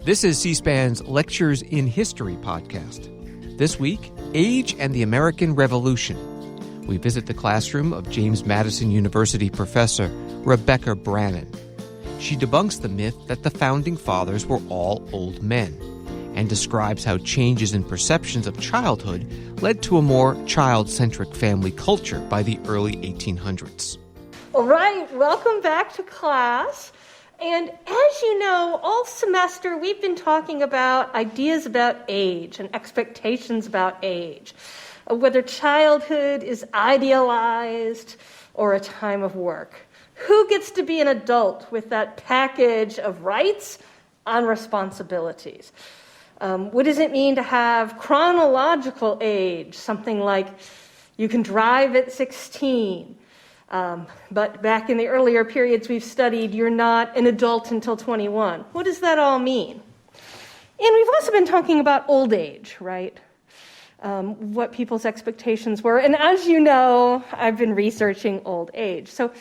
This is C-SPAN's Lectures in History podcast. This week, Age and the American Revolution. We visit the classroom of James Madison University professor Rebecca Brannon. She debunks the myth that the Founding Fathers were all old men and describes how changes in perceptions of childhood led to a more child-centric family culture by the early 1800s. All right, welcome back to class. And as you know, all semester we've been talking about ideas about age and expectations about age, whether childhood is idealized or a time of work. Who gets to be an adult with that package of rights and responsibilities? What does it mean to have chronological age, something like you can drive at 16? But back in the earlier periods we've studied, you're not an adult until 21. What does that all mean? And we've also been talking about old age, right? What people's expectations were. And as you know, I've been researching old age. So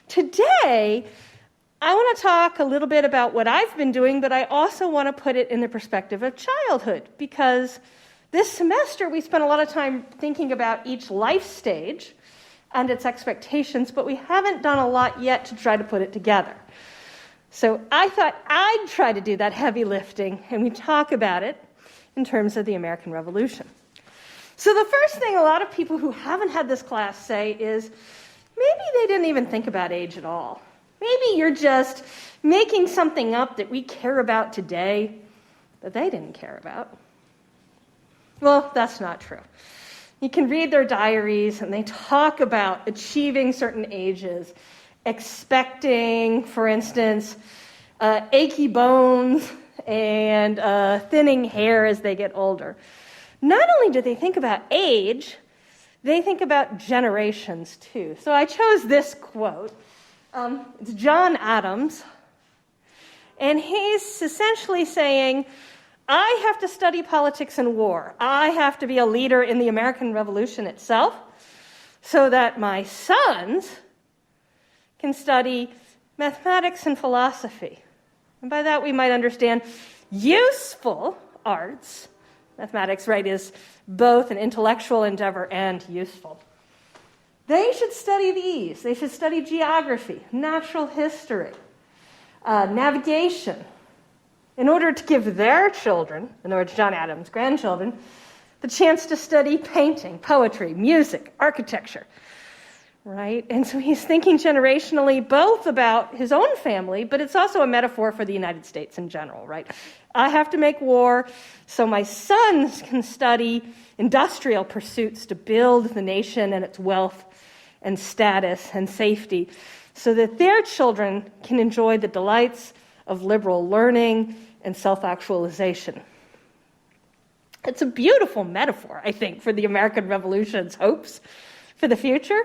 today, I want to talk a little bit about what I've been doing, but I also want to put it in the perspective of childhood, because this semester we spent a lot of time thinking about each life stage and its expectations, but we haven't done a lot yet to try to put it together. So I thought I'd try to do that heavy lifting, and we talk about it in terms of the American Revolution. So the first thing a lot of people who haven't had this class say is, maybe they didn't even think about age at all. Maybe you're just making something up that we care about today that they didn't care about. Well, that's not true. You can read their diaries, and they talk about achieving certain ages, expecting, for instance, achy bones and thinning hair as they get older. Not only do they think about age, they think about generations too. So I chose this quote. It's John Adams, and he's essentially saying, I have to study politics and war. I have to be a leader in the American Revolution itself so that my sons can study mathematics and philosophy. And by that we might understand useful arts. Mathematics, right, is both an intellectual endeavor and useful. They should study these. They should study geography, natural history, navigation, in order to give their children, in other words, John Adams' grandchildren, the chance to study painting, poetry, music, architecture, right? And so he's thinking generationally both about his own family, but it's also a metaphor for the United States in general, right? I have to make war so my sons can study industrial pursuits to build the nation and its wealth and status and safety so that their children can enjoy the delights of liberal learning and self-actualization. It's a beautiful metaphor, I think, for the American Revolution's hopes for the future.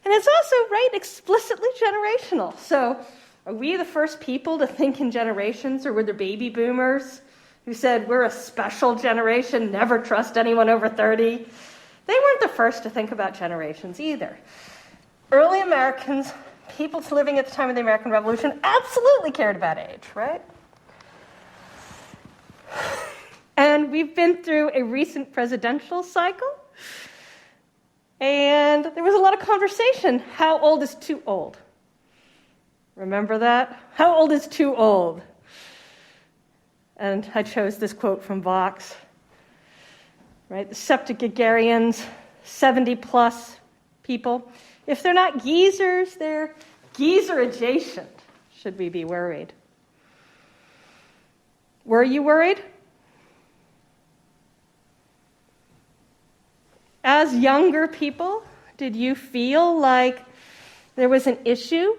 And it's also, right, explicitly generational. So are we the first people to think in generations, or were the baby boomers who said, we're a special generation, never trust anyone over 30? They weren't the first to think about generations either. Early Americans, people living at the time of the American Revolution, absolutely cared about age, right? And we've been through a recent presidential cycle, and there was a lot of conversation. How old is too old? Remember that? How old is too old? And I chose this quote from Vox, right? The septuagenarians, 70-plus people. If they're not geezers, they're geezer-adjacent. Should we be worried? Were you worried? As younger people, did you feel like there was an issue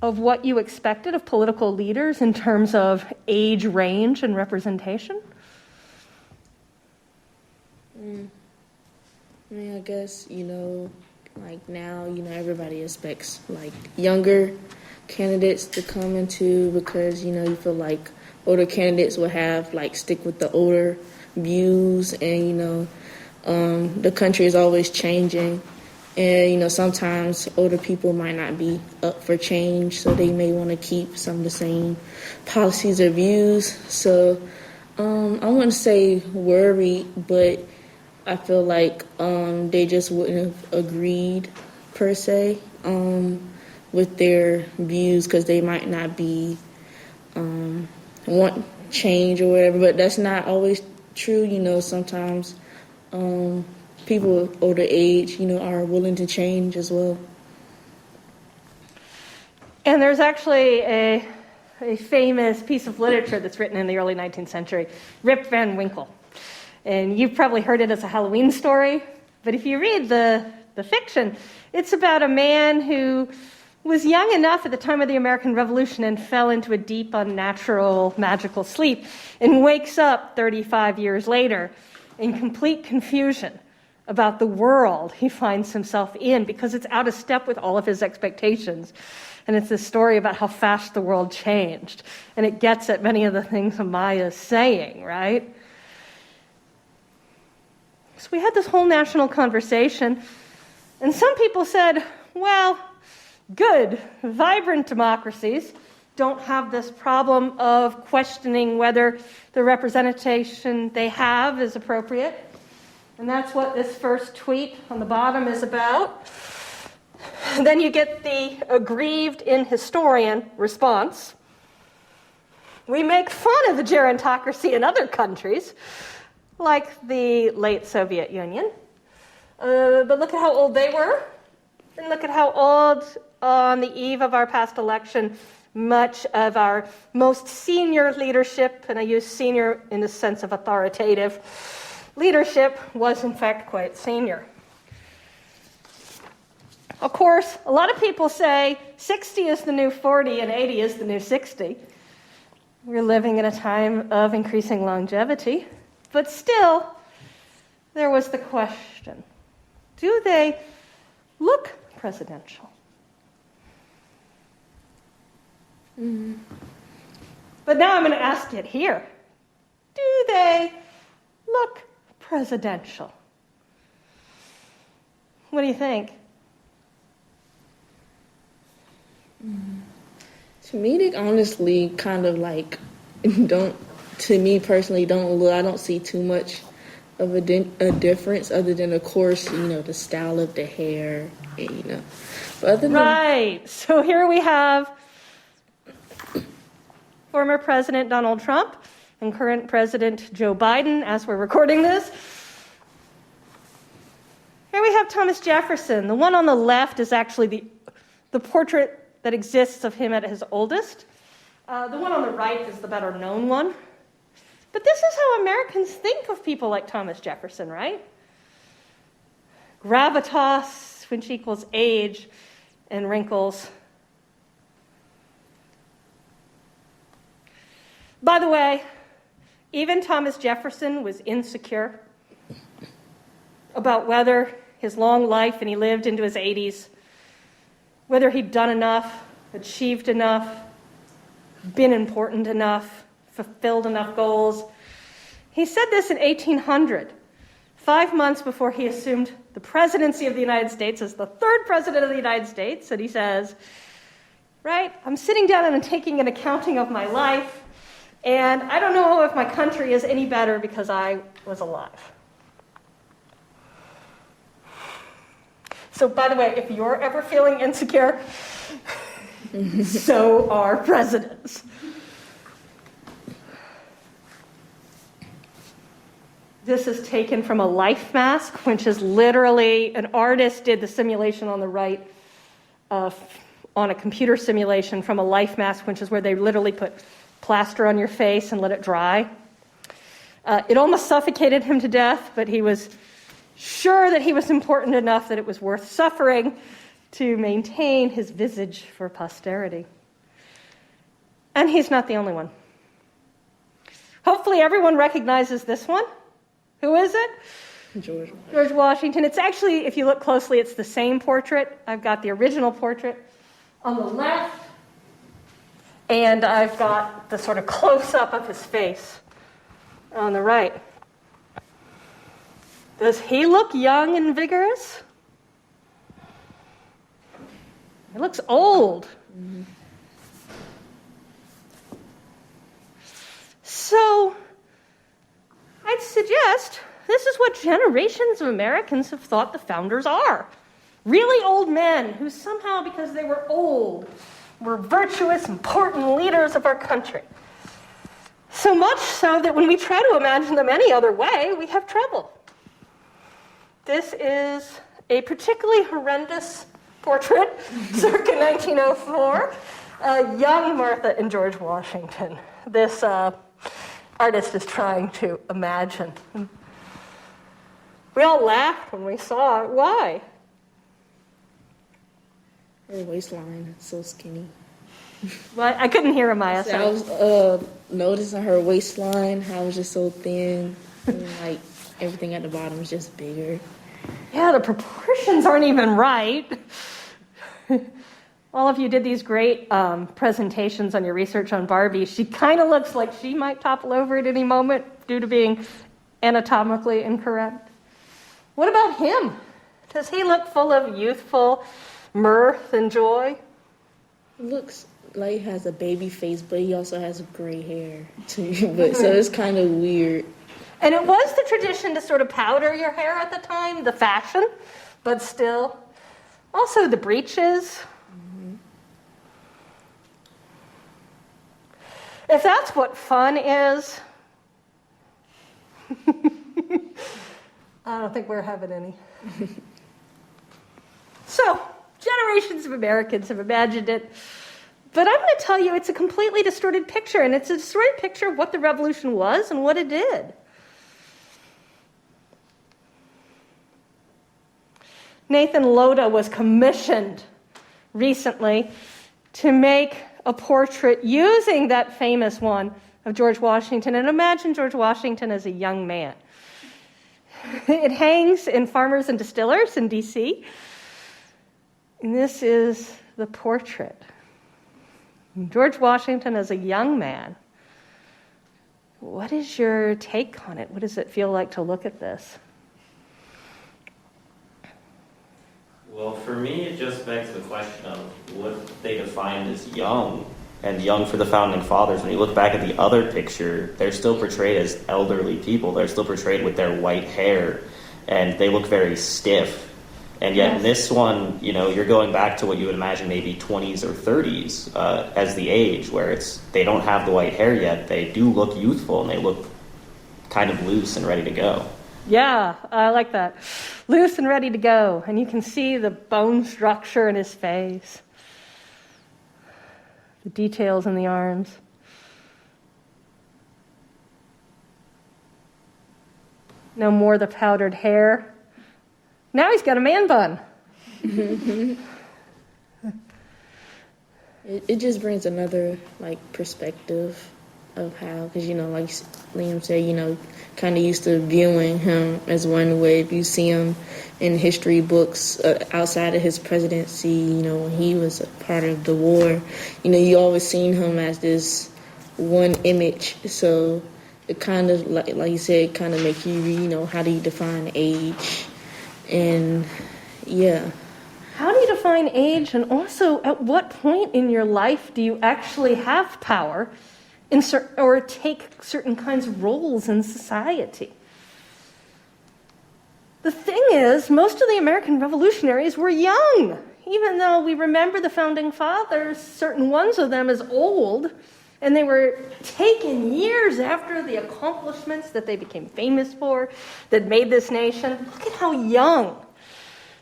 of what you expected of political leaders in terms of age range and representation? I guess, like now, everybody expects like younger candidates to come into because, you feel like older candidates will have stick with the older views and, the country is always changing. And, sometimes older people might not be up for change, so they may want to keep some of the same policies or views. So I wouldn't say worried, but I feel like they just wouldn't have agreed, per se, with their views because they might not be want change or whatever. But that's not always true. Sometimes people of older age, are willing to change as well. And there's actually a famous piece of literature that's written in the early 19th century, Rip Van Winkle. And you've probably heard it as a Halloween story, but if you read the fiction, it's about a man who was young enough at the time of the American Revolution and fell into a deep, unnatural, magical sleep and wakes up 35 years later in complete confusion about the world he finds himself in because it's out of step with all of his expectations. And it's a story about how fast the world changed. And it gets at many of the things Amaya's saying, right? So we had this whole national conversation, and some people said, well, good, vibrant democracies don't have this problem of questioning whether the representation they have is appropriate. And that's what this first tweet on the bottom is about. Then you get the aggrieved in historian response. We make fun of the gerontocracy in other countries, like the late Soviet Union. But look at how old they were. And look at how old, on the eve of our past election, much of our most senior leadership, and I use senior in the sense of authoritative, leadership was in fact quite senior. Of course, a lot of people say 60 is the new 40 and 80 is the new 60. We're living in a time of increasing longevity. But still, there was the question, do they look presidential? Mm. But now I'm going to ask it here. Do they look presidential? What do you think? To me, they honestly kind of like don't, to me personally, don't look, I don't see too much of a difference other than, of course, the style of the hair, and, But other than right. So here we have former President Donald Trump and current President Joe Biden as we're recording this. Here we have Thomas Jefferson. The one on the left is actually the portrait that exists of him at his oldest. The one on the right is the better known one. But this is how Americans think of people like Thomas Jefferson, right? Gravitas, which equals age, and wrinkles. By the way, even Thomas Jefferson was insecure about whether his long life, and he lived into his 80s, whether he'd done enough, achieved enough, been important enough, fulfilled enough goals. He said this in 1800, 5 months before he assumed the presidency of the United States as the third president of the United States. And he says, right, I'm sitting down and I'm taking an accounting of my life, and I don't know if my country is any better because I was alive. So, by the way, if you're ever feeling insecure, so are presidents. This is taken from a life mask, which is literally, an artist did the simulation on the right on a computer simulation from a life mask, which is where they literally put plaster on your face and let it dry. It almost suffocated him to death, but he was sure that he was important enough that it was worth suffering to maintain his visage for posterity. And he's not the only one. Hopefully everyone recognizes this one. Who is it? George Washington. It's actually, if you look closely, it's the same portrait. I've got the original portrait on the left, and I've got the sort of close-up of his face on the right. Does he look young and vigorous? He looks old. Mm-hmm. So I'd suggest this is what generations of Americans have thought the founders are. Really old men who somehow, because they were old, were virtuous, important leaders of our country. So much so that when we try to imagine them any other way, we have trouble. This is a particularly horrendous portrait, circa 1904, young Martha and George Washington. This artist is trying to imagine. We all laughed when we saw it. Why? Her waistline is so skinny. Well, I couldn't hear Amaya. So I was noticing her waistline, how it was just so thin, and like everything at the bottom is just bigger. Yeah, the proportions aren't even right. All of you did these great presentations on your research on Barbie. She kind of looks like she might topple over at any moment due to being anatomically incorrect. What about him? Does he look full of youthful mirth and joy? He looks like he has a baby face, but he also has gray hair too. But so it's kind of weird. And it was the tradition to sort of powder your hair at the time, the fashion, but still. Also the breeches. Mm-hmm. If that's what fun is, I don't think we're having any. So, generations of Americans have imagined it. But I'm going to tell you it's a completely distorted picture, and it's a distorted picture of what the revolution was and what it did. Nathan Loda was commissioned recently to make a portrait using that famous one of George Washington. And imagine George Washington as a young man. It hangs in Farmers and Distillers in D.C. And this is the portrait. George Washington as a young man. What is your take on it? What does it feel like to look at this? Well, for me, it just begs the question of what they defined as young, and young for the founding fathers. When you look back at the other picture, they're still portrayed as elderly people. They're still portrayed with their white hair, and they look very stiff. And yet in this one, you know, you're going back to what you would imagine maybe 20s or 30s as the age, where they don't have the white hair yet. They do look youthful, and they look kind of loose and ready to go. Yeah, I like that. Loose and ready to go. And you can see the bone structure in his face. The details in the arms. No more the powdered hair. Now he's got a man bun. It just brings another, like, perspective of how, because, you know, like Liam said, you know, kind of used to viewing him as one way. If you see him in history books outside of his presidency, you know, when he was a part of the war, you know, you always seen him as this one image. So it kind of, like you said, kind of make you, you know, how do you define age? And, yeah. How do you define age? And also, at what point in your life do you actually have power or take certain kinds of roles in society? The thing is, most of the American revolutionaries were young. Even though we remember the founding fathers, certain ones of them as old, and they were taken years after the accomplishments that they became famous for, that made this nation. Look at how young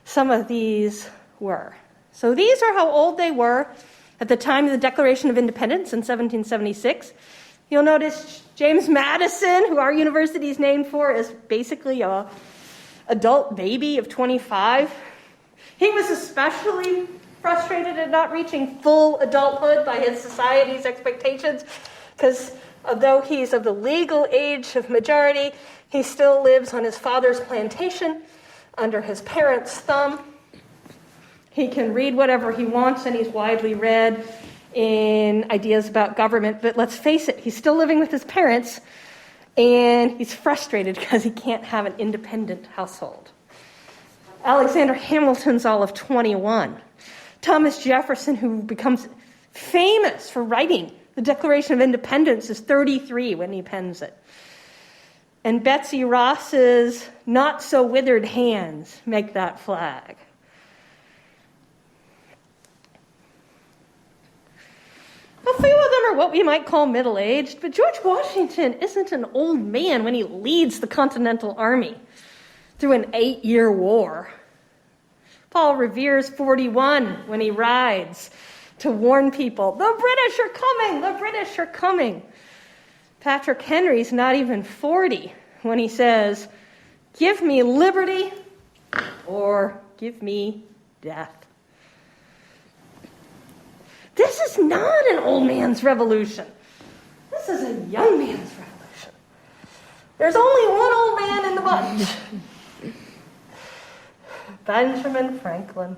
some of these were. So these are how old they were at the time of the Declaration of Independence in 1776. You'll notice James Madison, who our university is named for, is basically an adult baby of 25. He was especially frustrated at not reaching full adulthood by his society's expectations, because although he's of the legal age of majority, he still lives on his father's plantation under his parents' thumb. He can read whatever he wants, and he's widely read in ideas about government. But let's face it, he's still living with his parents, and he's frustrated because he can't have an independent household. Alexander Hamilton's all of 21. Thomas Jefferson, who becomes famous for writing the Declaration of Independence, is 33 when he pens it. And Betsy Ross's not-so-withered hands make that flag. A few of them are what we might call middle-aged, but George Washington isn't an old man when he leads the Continental Army through an 8-year war. Paul Revere's 41 when he rides to warn people, the British are coming, the British are coming. Patrick Henry's not even 40 when he says, give me liberty or give me death. This is not an old man's revolution. This is a young man's revolution. There's only one old man in the bunch. Benjamin Franklin,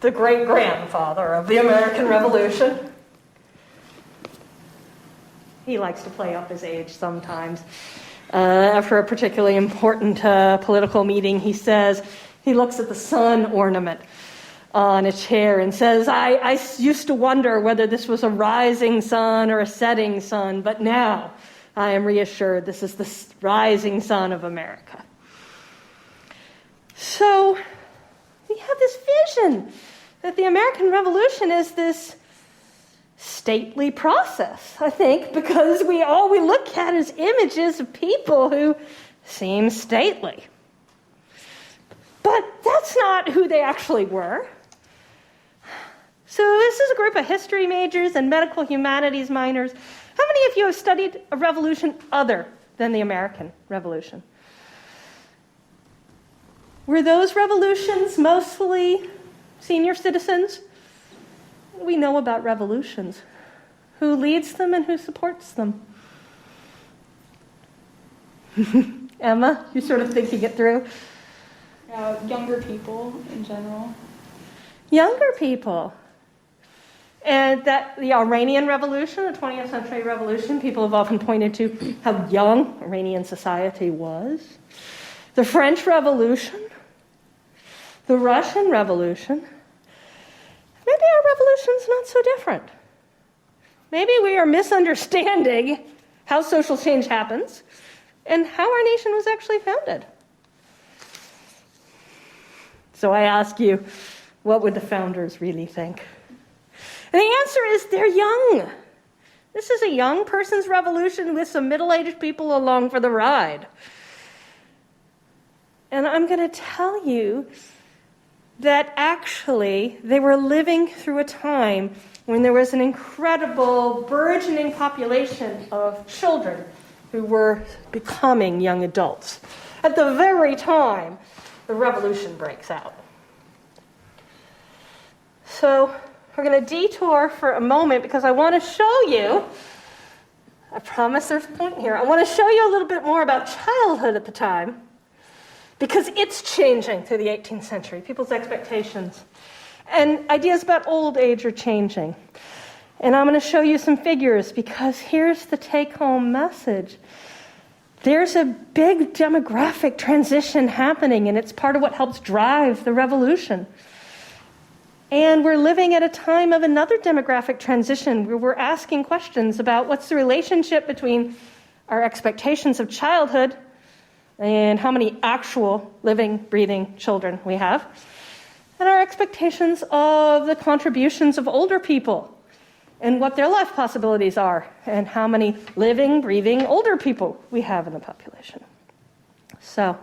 the great-grandfather of the American Revolution. He likes to play up his age sometimes. After a particularly important political meeting, he looks at the sun ornament on a chair and says, I used to wonder whether this was a rising sun or a setting sun, but now I am reassured this is the rising sun of America. So we have this vision that the American Revolution is this stately process, I think, because all we look at is images of people who seem stately. But that's not who they actually were. So this is a group of history majors and medical humanities minors. How many of you have studied a revolution other than the American Revolution? Were those revolutions mostly senior citizens? What do we know about revolutions? Who leads them and who supports them? Emma, you're sort of thinking it through. Younger people in general. Younger people. And that the Iranian Revolution, the 20th century revolution, people have often pointed to how young Iranian society was. The French Revolution, the Russian Revolution. Maybe our revolution's not so different. Maybe we are misunderstanding how social change happens and how our nation was actually founded. So I ask you, what would the founders really think? And the answer is they're young. This is a young person's revolution with some middle-aged people along for the ride. And I'm going to tell you that actually they were living through a time when there was an incredible burgeoning population of children who were becoming young adults at the very time the revolution breaks out. So we're going to detour for a moment because I want to show you, I promise there's a point here, I want to show you a little bit more about childhood at the time because it's changing through the 18th century. People's expectations and ideas about old age are changing. And I'm going to show you some figures because here's the take-home message. There's a big demographic transition happening, and it's part of what helps drive the revolution. And we're living at a time of another demographic transition where we're asking questions about what's the relationship between our expectations of childhood and how many actual living, breathing children we have, and our expectations of the contributions of older people and what their life possibilities are, and how many living, breathing, older people we have in the population. So,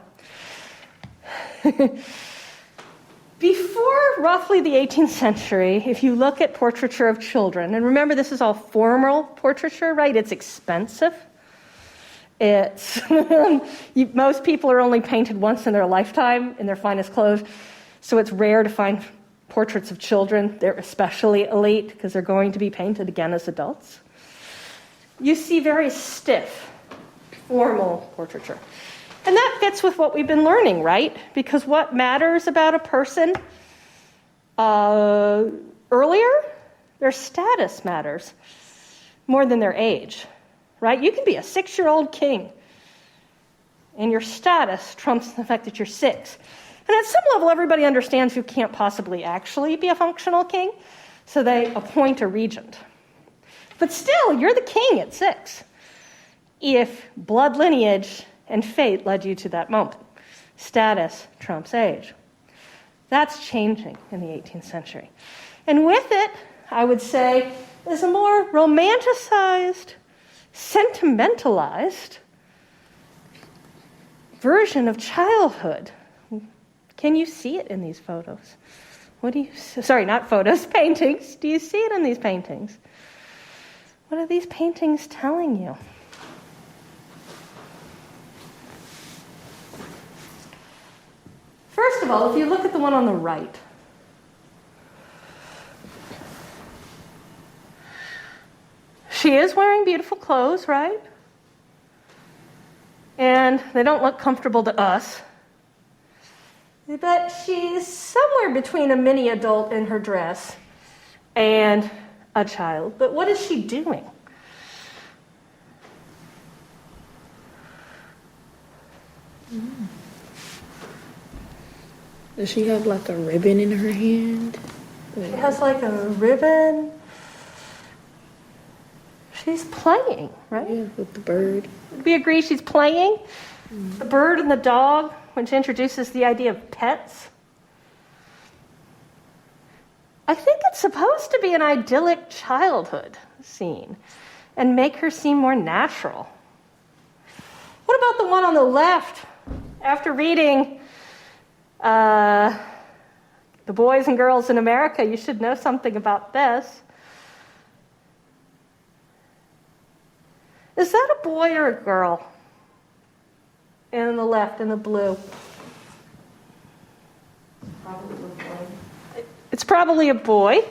before roughly the 18th century, if you look at portraiture of children, and remember this is all formal portraiture, right? It's expensive. It's most people are only painted once in their lifetime in their finest clothes, so it's rare to find portraits of children. They're especially elite because they're going to be painted again as adults. You see very stiff, formal portraiture. And that fits with what we've been learning, right? Because what matters about a person earlier, their status matters more than their age, right? You can be a 6-year-old king, and your status trumps the fact that you're 6. And at some level, everybody understands you can't possibly actually be a functional king, so they appoint a regent. But still, you're the king at 6, if blood lineage and fate led you to that moment. Status trumps age. That's changing in the 18th century. And with it, I would say, is a more romanticized, sentimentalized version of childhood. Can you see it in these photos? Sorry, not photos, paintings. Do you see it in these paintings? What are these paintings telling you? First of all, if you look at the one on the right, she is wearing beautiful clothes, right? And they don't look comfortable to us. But she's somewhere between a mini adult in her dress and a child. But what is she doing? Does she have like a ribbon in her hand? She has like a ribbon. She's playing, right? Yeah, with the bird. We agree she's playing. The bird and the dog, which introduces the idea of pets. I think it's supposed to be an idyllic childhood scene and make her seem more natural. What about the one on the left? After reading The Boys and Girls in America, you should know something about this. Is that a boy or a girl? And on the left, in the blue. Probably a boy. It's probably a boy.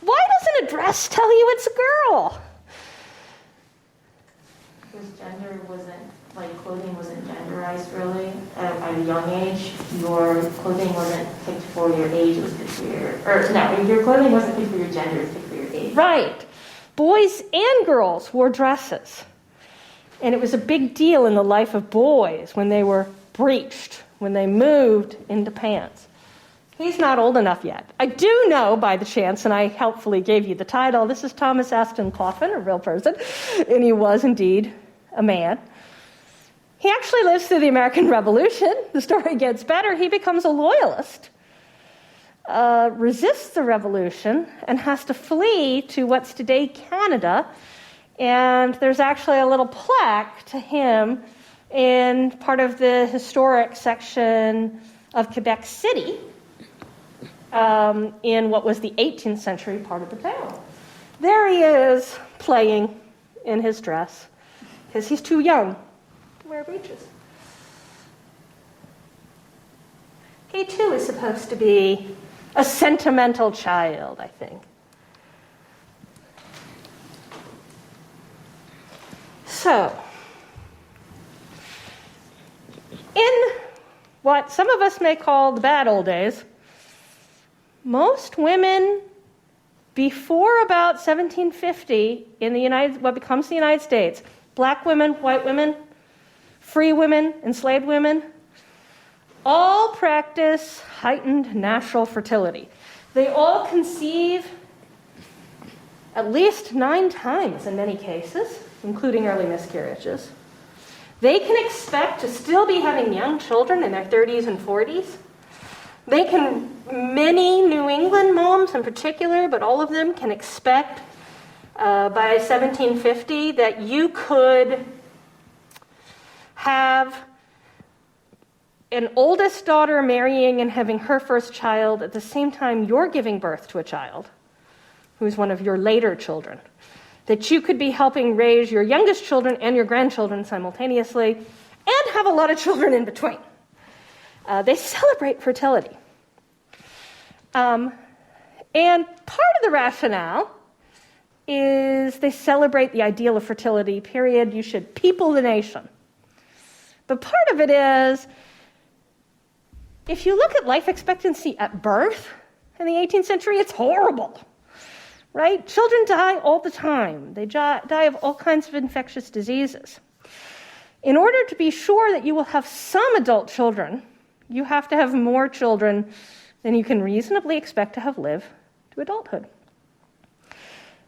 Why doesn't a dress tell you it's a girl? Because gender wasn't, like clothing wasn't genderized really. At a young age, your clothing wasn't picked for your age, it was picked for your clothing wasn't picked for your gender, it was picked for your age. Right. Boys and girls wore dresses. And it was a big deal in the life of boys when they were breeched, when they moved into pants. He's not old enough yet. I do know, by the chance, and I helpfully gave you the title, this is Thomas Aston Coffin, a real person, and he was indeed a man. He actually lives through the American Revolution. The story gets better. He becomes a loyalist, resists the revolution, and has to flee to what's today Canada. And there's actually a little plaque to him in part of the historic section of Quebec City, in what was the 18th century part of the town. There he is, playing in his dress, because he's too young to wear breeches. He too is supposed to be a sentimental child, I think. So, in what some of us may call the bad old days, most women before about 1750 in what becomes the United States, black women, white women, free women, enslaved women, all practice heightened natural fertility. They all conceive at least 9 times in many cases, including early miscarriages. They can expect to still be having young children in their 30s and 40s. Many New England moms in particular, but all of them can expect by 1750 that you could have an oldest daughter marrying and having her first child at the same time you're giving birth to a child who's one of your later children. That you could be helping raise your youngest children and your grandchildren simultaneously and have a lot of children in between. They celebrate fertility. And part of the rationale is they celebrate the ideal of fertility, period. You should people the nation. But part of it is, if you look at life expectancy at birth in the 18th century, it's horrible. Right? Children die all the time. They die of all kinds of infectious diseases. In order to be sure that you will have some adult children, You have to have more children than you can reasonably expect to have lived to adulthood.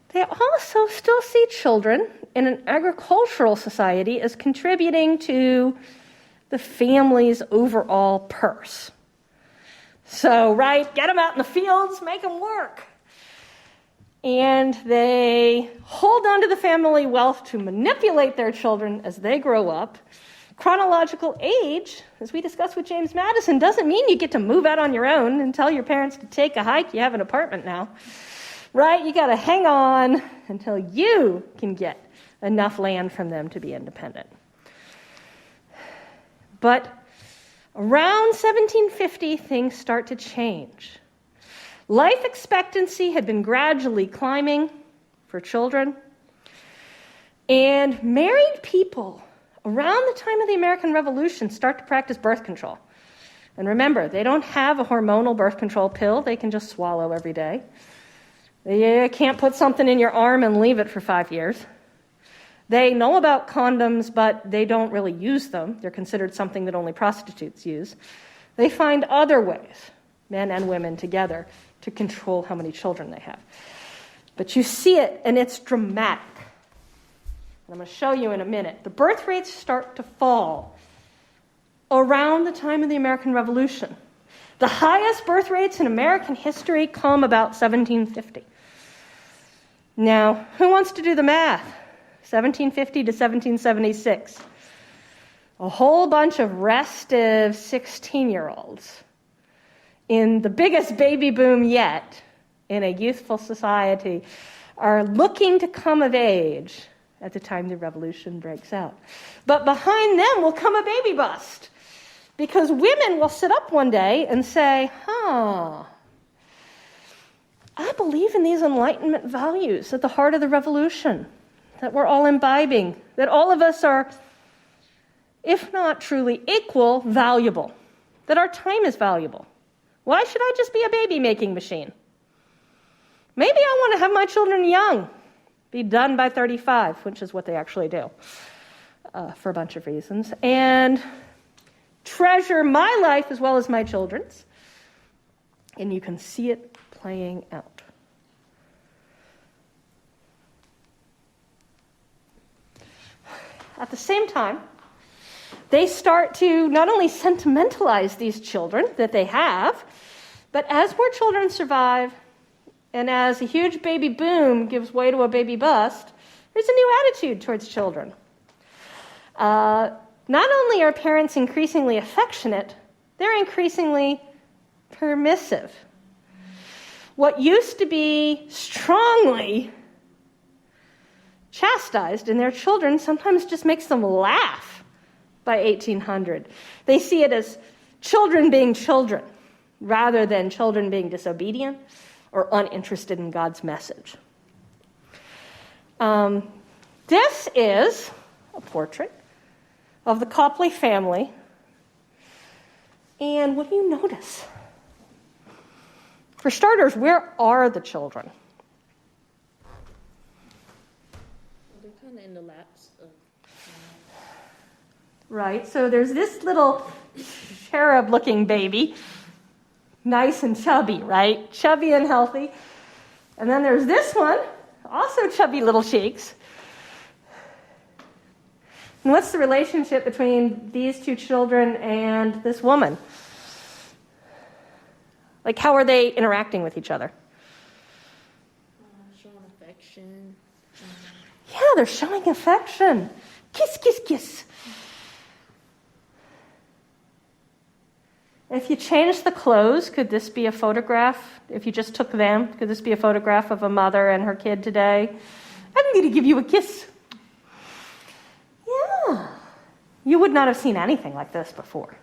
They also still see children in an agricultural society as contributing to the family's overall purse. So, right, get them out in the fields, make them work. And they hold on to the family wealth to manipulate their children as they grow up. Chronological age, as we discussed with James Madison, doesn't mean you get to move out on your own and tell your parents to take a hike. You have an apartment now. Right? You got to hang on until you can get enough land from them to be independent. But around 1750, things start to change. Life expectancy had been gradually climbing for children, and married people around the time of the American Revolution start to practice birth control. And remember, they don't have a hormonal birth control pill they can just swallow every day. You can't put something in your arm and leave it for 5 years. They know about condoms, but they don't really use them. They're considered something that only prostitutes use. They find other ways, men and women together, to control how many children they have. But you see it, and it's dramatic. And I'm going to show you in a minute. The birth rates start to fall around the time of the American Revolution. The highest birth rates in American history come about 1750. Now, who wants to do the math? 1750 to 1776. A whole bunch of restive 16-year-olds in the biggest baby boom yet in a youthful society are looking to come of age at the time the revolution breaks out. But behind them will come a baby bust, because women will sit up one day and say, I believe in these Enlightenment values at the heart of the revolution that we're all imbibing, that all of us are, if not truly equal, valuable, that our time is valuable. Why should I just be a baby-making machine? Maybe I want to have my children young, be done by 35, which is what they actually do, for a bunch of reasons, and treasure my life as well as my children's. And you can see it playing out. At the same time, they start to not only sentimentalize these children that they have, but as more children survive, and as a huge baby boom gives way to a baby bust, there's a new attitude towards children. Not only are parents increasingly affectionate, they're increasingly permissive. What used to be strongly chastised in their children sometimes just makes them laugh by 1800. They see it as children being children rather than children being disobedient or uninterested in God's message. This is a portrait of the Copley family. And what do you notice? For starters, where are the children? They're kind of in the laps of... Right, so there's this little cherub-looking baby, nice and chubby, right? Chubby and healthy. And then there's this one, also chubby little cheeks. And what's the relationship between these two children and this woman? Like, how are they interacting with each other? showing affection. Yeah, they're showing affection. Kiss, kiss, kiss. If you change the clothes, could this be a photograph? If you just took them, could this be a photograph of a mother and her kid today? I'm going to give you a kiss. Yeah. You would not have seen anything like this before,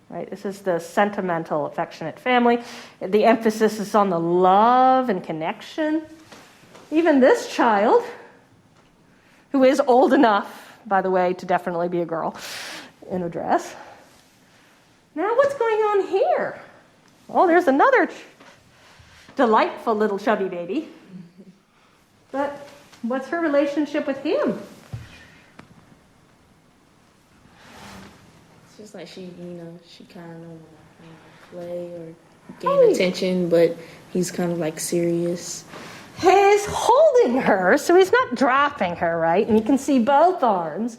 right? This is the sentimental, affectionate family. The emphasis is on the love and connection. Even this child, who is old enough, by the way, to definitely be a girl in a dress. Now what's going on here? Oh, there's another delightful little chubby baby. But what's her relationship with him? It's just like she kind of play or gain attention, but he's kind of like serious. He's holding her, so he's not dropping her, right? And you can see both arms,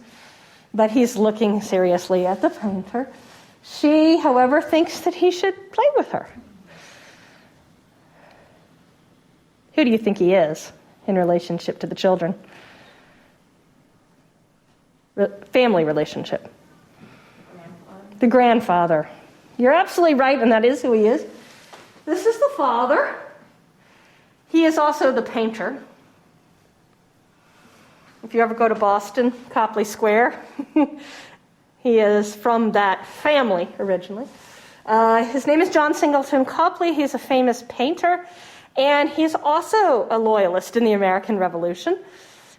but he's looking seriously at the painter. She, however, thinks that he should play with her. Who do you think he is in relationship to the children? Family relationship. The grandfather. You're absolutely right, and that is who he is. This is the father. He is also the painter. If you ever go to Boston, Copley Square, he is from that family originally. His name is John Singleton Copley. He's a famous painter, and he's also a loyalist in the American Revolution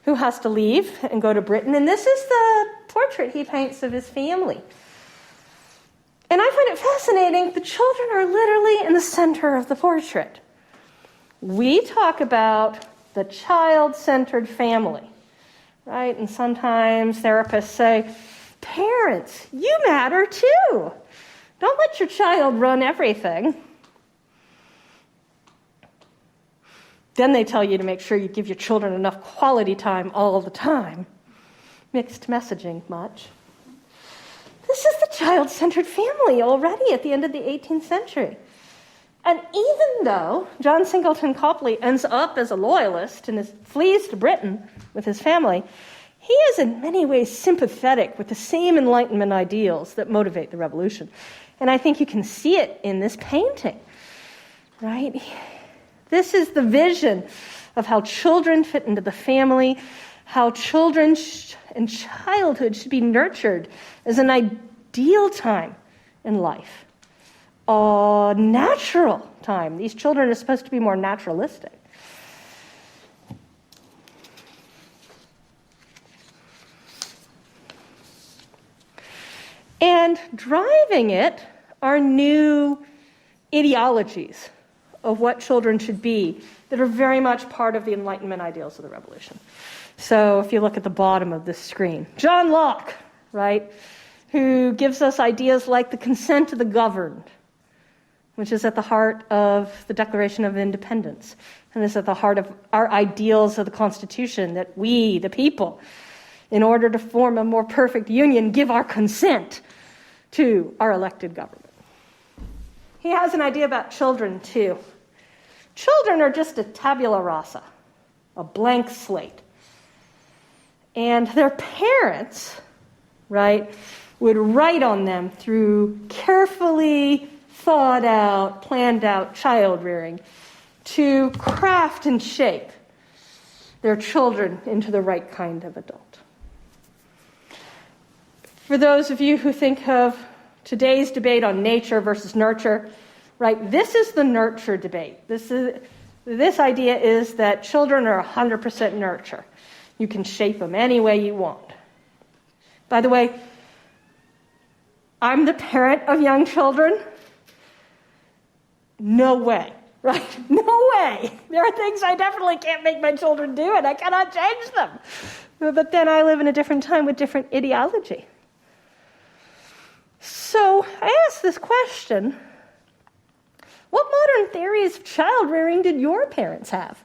who has to leave and go to Britain. And this is the portrait he paints of his family. And I find it fascinating. The children are literally in the center of the portrait. We talk about the child-centered family, right? And sometimes therapists say, parents, you matter too. Don't let your child run everything. Then they tell you to make sure you give your children enough quality time all the time. Mixed messaging much. This is the child-centered family already at the end of the 18th century. And even though John Singleton Copley ends up as a loyalist and flees to Britain with his family, he is in many ways sympathetic with the same Enlightenment ideals that motivate the revolution. And I think you can see it in this painting, right? This is the vision of how children fit into the family, how children and childhood should be nurtured as an ideal time in life. A natural time. These children are supposed to be more naturalistic. And driving it are new ideologies of what children should be that are very much part of the Enlightenment ideals of the Revolution. So if you look at the bottom of this screen, John Locke, right, who gives us ideas like the consent of the governed, which is at the heart of the Declaration of Independence, and is at the heart of our ideals of the Constitution, that we, the people, in order to form a more perfect union, give our consent to our elected government. He has an idea about children, too. Children are just a tabula rasa, a blank slate. And their parents, right, would write on them through carefully thought out, planned out child rearing to craft and shape their children into the right kind of adult. For those of you who think of today's debate on nature versus nurture, right, this is the nurture debate. This idea is that children are 100% nurture. You can shape them any way you want. By the way, I'm the parent of young children. No way, right? No way. There are things I definitely can't make my children do, and I cannot change them. But then I live in a different time with different ideology. So I asked this question: what modern theories of child rearing did your parents have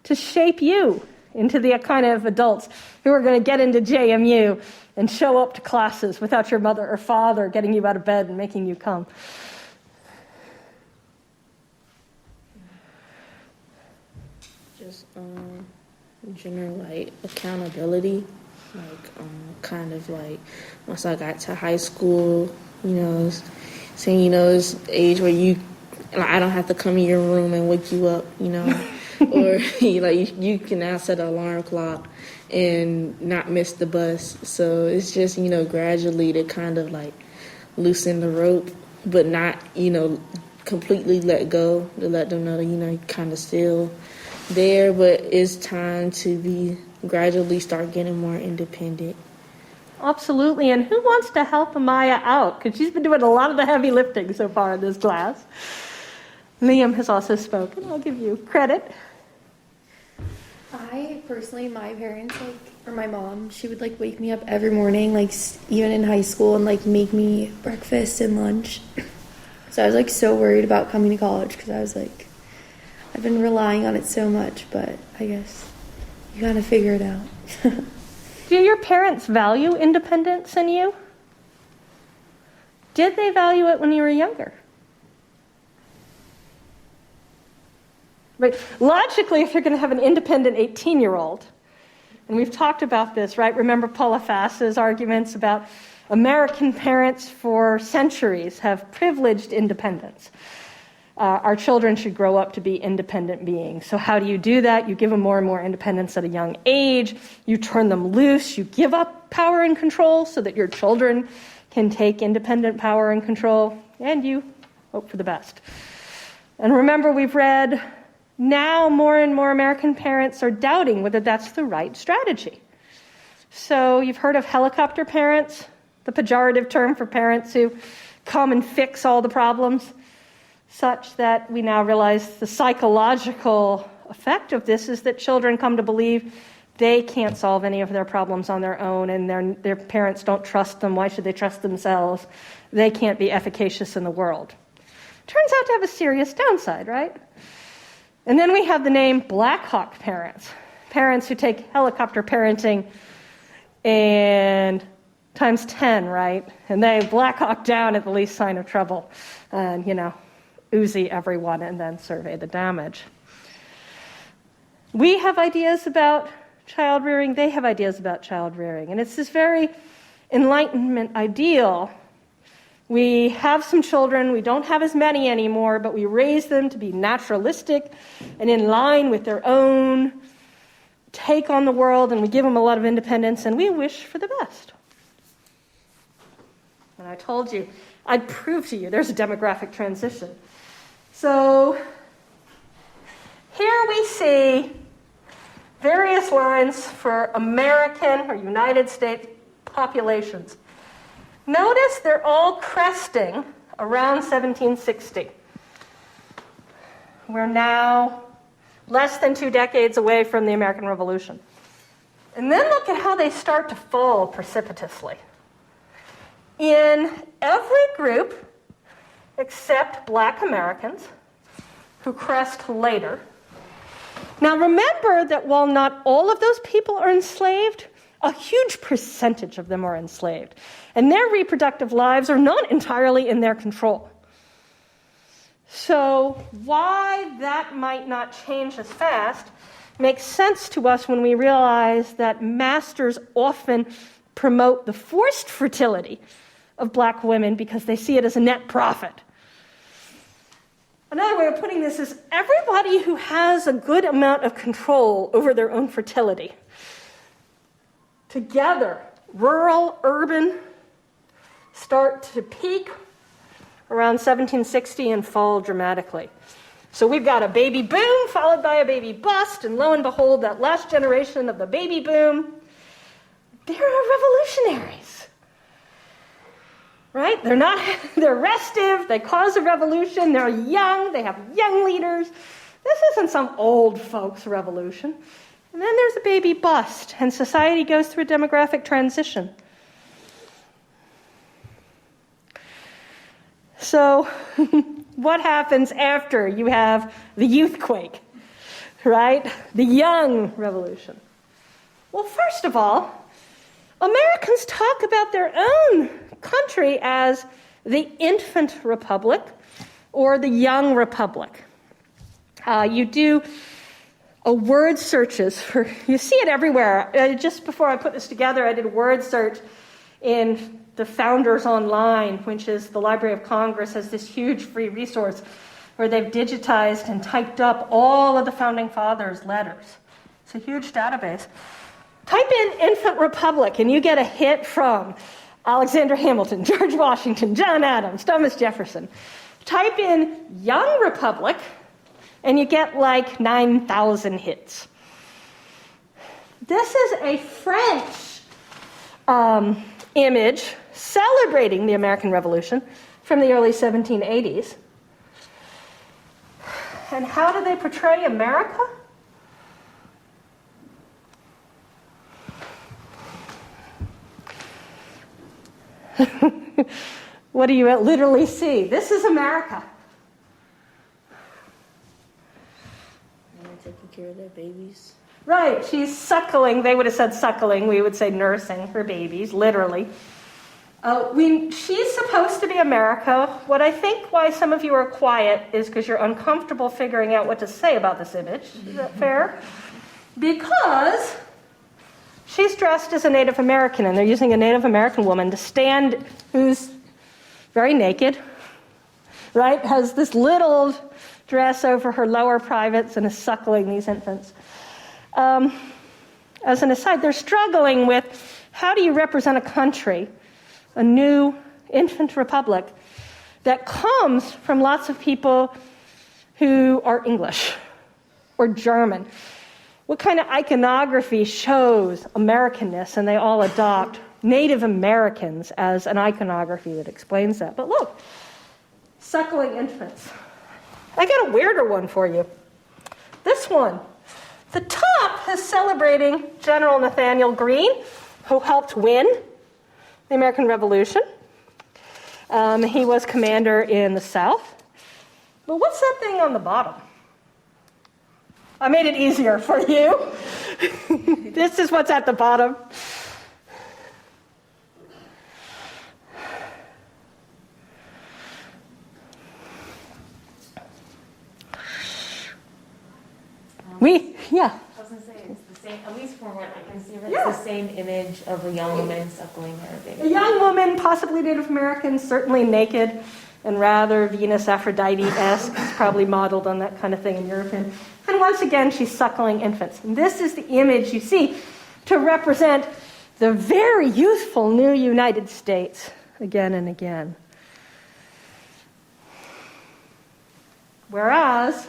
to shape you into the kind of adults who are going to get into JMU and show up to classes without your mother or father getting you out of bed and making you come? Just general like accountability, like kind of like once I got to high school, saying it's age where I don't have to come in your room and wake you up, or you can now set an alarm clock and not miss the bus. So it's just gradually to kind of like loosen the rope, but not completely let go, to let them know kind of still there, but it's time to be gradually start getting more independent. Absolutely. And who wants to help Amaya out? Because she's been doing a lot of the heavy lifting so far in this class. Liam has also spoken. I'll give you credit. I personally, my parents, or my mom, she would, wake me up every morning, even in high school, and, make me breakfast and lunch. So I was, so worried about coming to college because I was, I've been relying on it so much, but I guess you gotta figure it out. Do your parents value independence in you? Did they value it when you were younger? Right. Logically, if you're going to have an independent 18-year-old, and we've talked about this, right? Remember Paula Fass's arguments about American parents for centuries have privileged independence. Our children should grow up to be independent beings. So how do you do that? You give them more and more independence at a young age. You turn them loose. You give up power and control so that your children can take independent power and control. And you hope for the best. And remember, we've read now more and more American parents are doubting whether that's the right strategy. So you've heard of helicopter parents, the pejorative term for parents who come and fix all the problems, such that we now realize the psychological effect of this is that children come to believe they can't solve any of their problems on their own, and their parents don't trust them. Why should they trust themselves? They can't be efficacious in the world. Turns out to have a serious downside, right? And then we have the name Black Hawk parents, parents who take helicopter parenting and times 10, right? And they Black Hawk down at the least sign of trouble and, Uzi everyone and then survey the damage. We have ideas about child rearing, they have ideas about child rearing, and it's this very Enlightenment ideal. We have some children, we don't have as many anymore, but we raise them to be naturalistic and in line with their own take on the world, and we give them a lot of independence, and we wish for the best. And I told you, I'd prove to you there's a demographic transition. So here we see various lines for American or United States populations. Notice they're all cresting around 1760. We're now less than 2 decades away from the American Revolution. And then look at how they start to fall precipitously. In every group except Black Americans, who crest later. Now remember that while not all of those people are enslaved, a huge percentage of them are enslaved, and their reproductive lives are not entirely in their control. So why that might not change as fast makes sense to us when we realize that masters often promote the forced fertility of Black women because they see it as a net profit. Another way of putting this is everybody who has a good amount of control over their own fertility, together, rural, urban, start to peak around 1760 and fall dramatically. So we've got a baby boom followed by a baby bust, and lo and behold, that last generation of the baby boom, they're revolutionaries. Right? They're restive, they cause a revolution, they're young, they have young leaders. This isn't some old folks revolution. And then there's a baby bust, and society goes through a demographic transition. So what happens after you have the youthquake, right? The young revolution. Well, first of all, Americans talk about their own country as the infant republic or the young republic. You do a word searches for, you see it everywhere. Just before I put this together, I did a word search in the Founders Online, which is the Library of Congress, has this huge free resource where they've digitized and typed up all of the Founding Fathers' letters. It's a huge database. Type in infant republic and you get a hit from Alexander Hamilton, George Washington, John Adams, Thomas Jefferson. Type in young republic and you get like 9,000 hits. This is a French image celebrating the American Revolution from the early 1780s. And how do they portray America? What do you literally see? This is America. And they're taking care of their babies. Right, she's suckling. They would have said suckling. We would say nursing her babies, literally. She's supposed to be America. What I think why some of you are quiet is because you're uncomfortable figuring out what to say about this image. Is that fair? Because she's dressed as a Native American, and they're using a Native American woman to stand, who's very naked, right? Has this little dress over her lower privates and is suckling these infants. As an aside, they're struggling with how do you represent a country, a new infant republic, that comes from lots of people who are English or German. What kind of iconography shows Americanness, and they all adopt Native Americans as an iconography that explains that. But look, suckling infants. I got a weirder one for you. This one. The top is celebrating General Nathanael Greene, who helped win the American Revolution. He was commander in the South. But what's that thing on the bottom? I made it easier for you. This is what's at the bottom. I was going to say, it's the same, at least from what I can see, it's the same image of a young woman suckling her baby. A young woman, possibly Native American, certainly naked, and rather Venus Aphrodite-esque. It's probably modeled on that kind of thing in Europe. And once again, she's suckling infants. And this is the image you see to represent the very youthful new United States again and again. Whereas,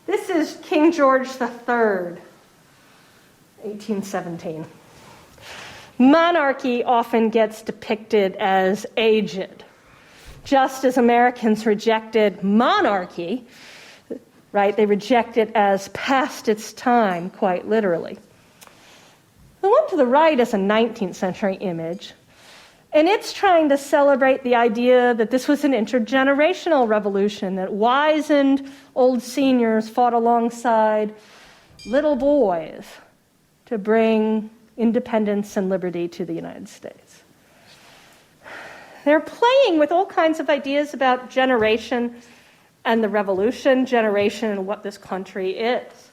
this is King George III, 1817. Monarchy often gets depicted as aged. Just as Americans rejected monarchy, right? They reject it as past its time, quite literally. The one to the right is a 19th century image, and it's trying to celebrate the idea that this was an intergenerational revolution, that wizened old seniors fought alongside little boys to bring independence and liberty to the United States. They're playing with all kinds of ideas about generation and the revolution, generation and what this country is.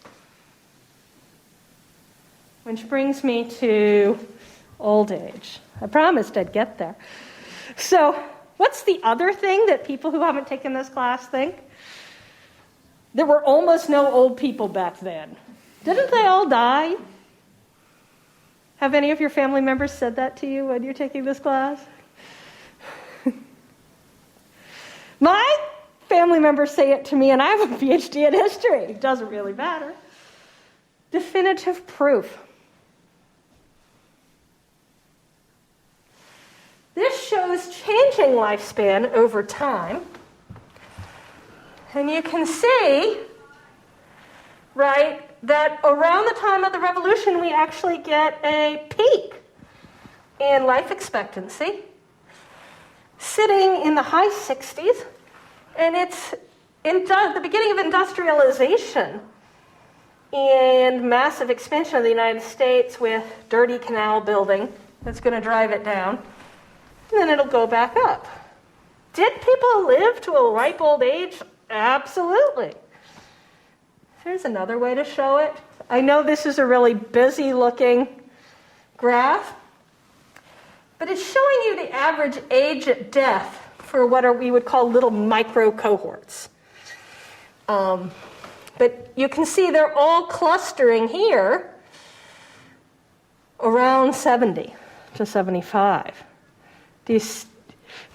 Which brings me to old age. I promised I'd get there. So, what's the other thing that people who haven't taken this class think? There were almost no old people back then. Didn't they all die? Have any of your family members said that to you when you're taking this class? My family members say it to me, and I have a PhD in history. It doesn't really matter. Definitive proof. This shows changing lifespan over time. And you can see, right, that around the time of the revolution, we actually get a peak in life expectancy, sitting in the high 60s, and it's the beginning of industrialization and massive expansion of the United States with dirty canal building that's going to drive it down, and then it'll go back up. Did people live to a ripe old age? Absolutely. Here's another way to show it. I know this is a really busy looking graph, but it's showing you the average age at death for what we would call little micro cohorts. But you can see they're all clustering here around 70 to 75. Do you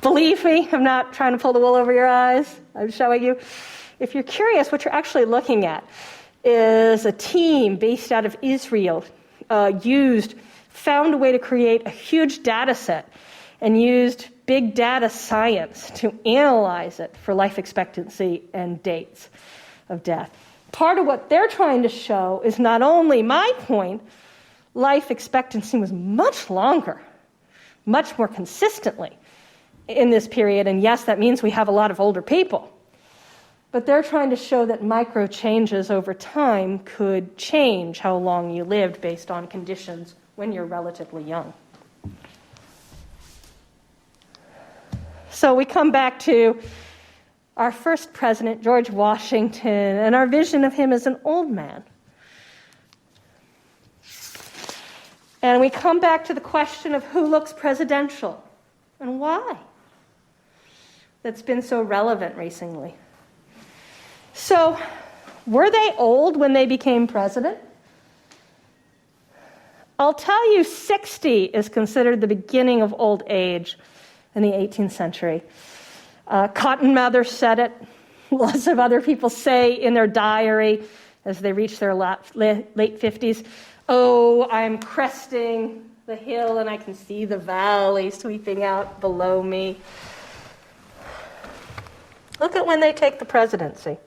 believe me? I'm not trying to pull the wool over your eyes. I'm showing you. If you're curious, what you're actually looking at is a team based out of Israel found a way to create a huge data set and used big data science to analyze it for life expectancy and dates of death. Part of what they're trying to show is not only my point, life expectancy was much longer, much more consistently in this period, and yes, that means we have a lot of older people. But they're trying to show that micro changes over time could change how long you lived based on conditions when you're relatively young. So we come back to our first president, George Washington, and our vision of him as an old man. And we come back to the question of who looks presidential and why. That's been so relevant recently. So, were they old when they became president? I'll tell you, 60 is considered the beginning of old age in the 18th century. Cotton Mather said it. Lots of other people say in their diary as they reach their late 50s, "Oh, I'm cresting the hill and I can see the valley sweeping out below me." Look at when they take the presidency.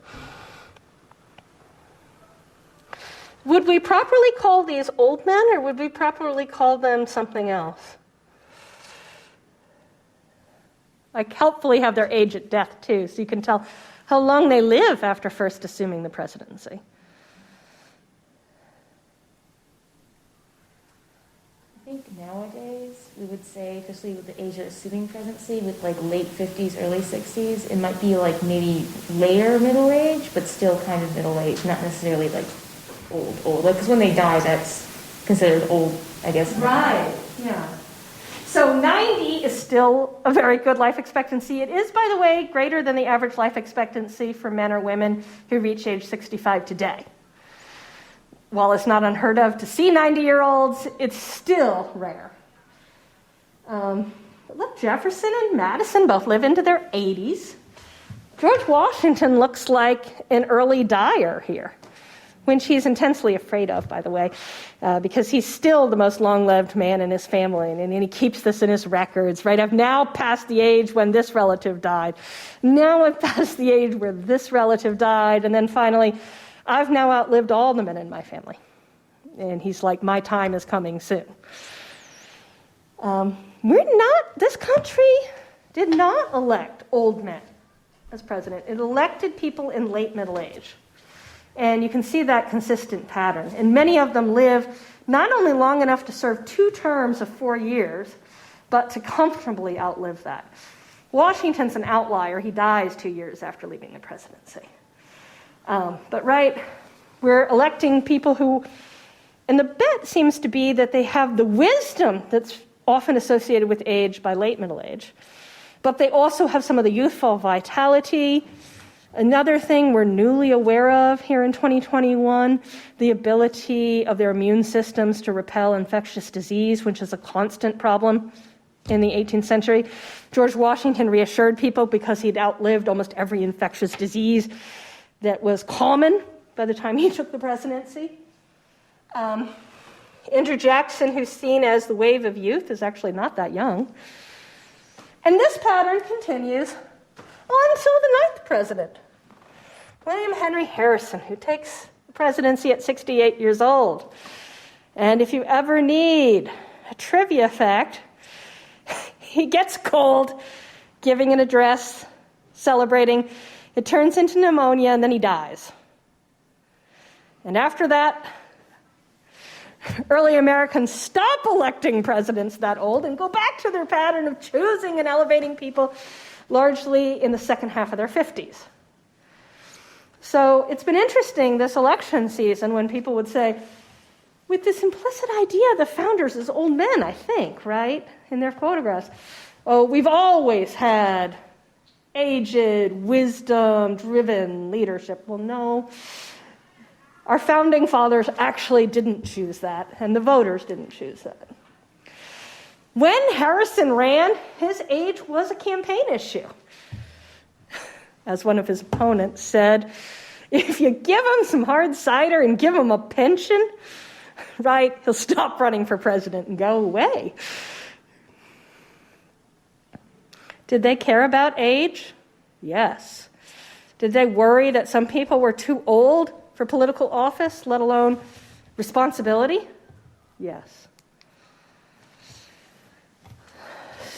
Would we properly call these old men, or would we properly call them something else? I helpfully have their age at death, too, so you can tell how long they live after first assuming the presidency. I think nowadays we would say, especially with the age of assuming presidency, with like late 50s, early 60s, it might be like maybe later middle age, but still kind of middle age, not necessarily like old. Like, because when they die, that's considered old, I guess. Right, yeah. So 90 is still a very good life expectancy. It is, by the way, greater than the average life expectancy for men or women who reach age 65 today. While it's not unheard of to see 90-year-olds, it's still rare. But look, Jefferson and Madison both live into their 80s. George Washington looks like an early dyer here, which he's intensely afraid of, by the way, because he's still the most long-lived man in his family, and he keeps this in his records, right? I've now passed the age when this relative died. Now I've passed the age where this relative died, and then finally, I've now outlived all the men in my family. And he's like, my time is coming soon. This country did not elect old men as president. It elected people in late middle age. And you can see that consistent pattern. And many of them live not only long enough to serve 2 terms of 4 years, but to comfortably outlive that. Washington's an outlier. He dies 2 years after leaving the presidency. But we're electing people who, and the bet seems to be that they have the wisdom that's often associated with age by late middle age, but they also have some of the youthful vitality. Another thing we're newly aware of here in 2021, the ability of their immune systems to repel infectious disease, which is a constant problem in the 18th century. George Washington reassured people because he'd outlived almost every infectious disease that was common by the time he took the presidency. Andrew Jackson, who's seen as the wave of youth, is actually not that young. And this pattern continues until the 9th president, William Henry Harrison, who takes the presidency at 68 years old. And if you ever need a trivia fact, he gets cold giving an address, celebrating. It turns into pneumonia, and then he dies. And after that, early Americans stop electing presidents that old and go back to their pattern of choosing and elevating people largely in the second half of their 50s. So it's been interesting this election season when people would say, with this implicit idea of the founders as old men, I think, right, in their photographs. Oh, we've always had aged, wisdom-driven leadership. Well, no. Our founding fathers actually didn't choose that, and the voters didn't choose that. When Harrison ran, his age was a campaign issue. As one of his opponents said, if you give him some hard cider and give him a pension, right, he'll stop running for president and go away. Did they care about age? Yes. Did they worry that some people were too old for political office, let alone responsibility? Yes.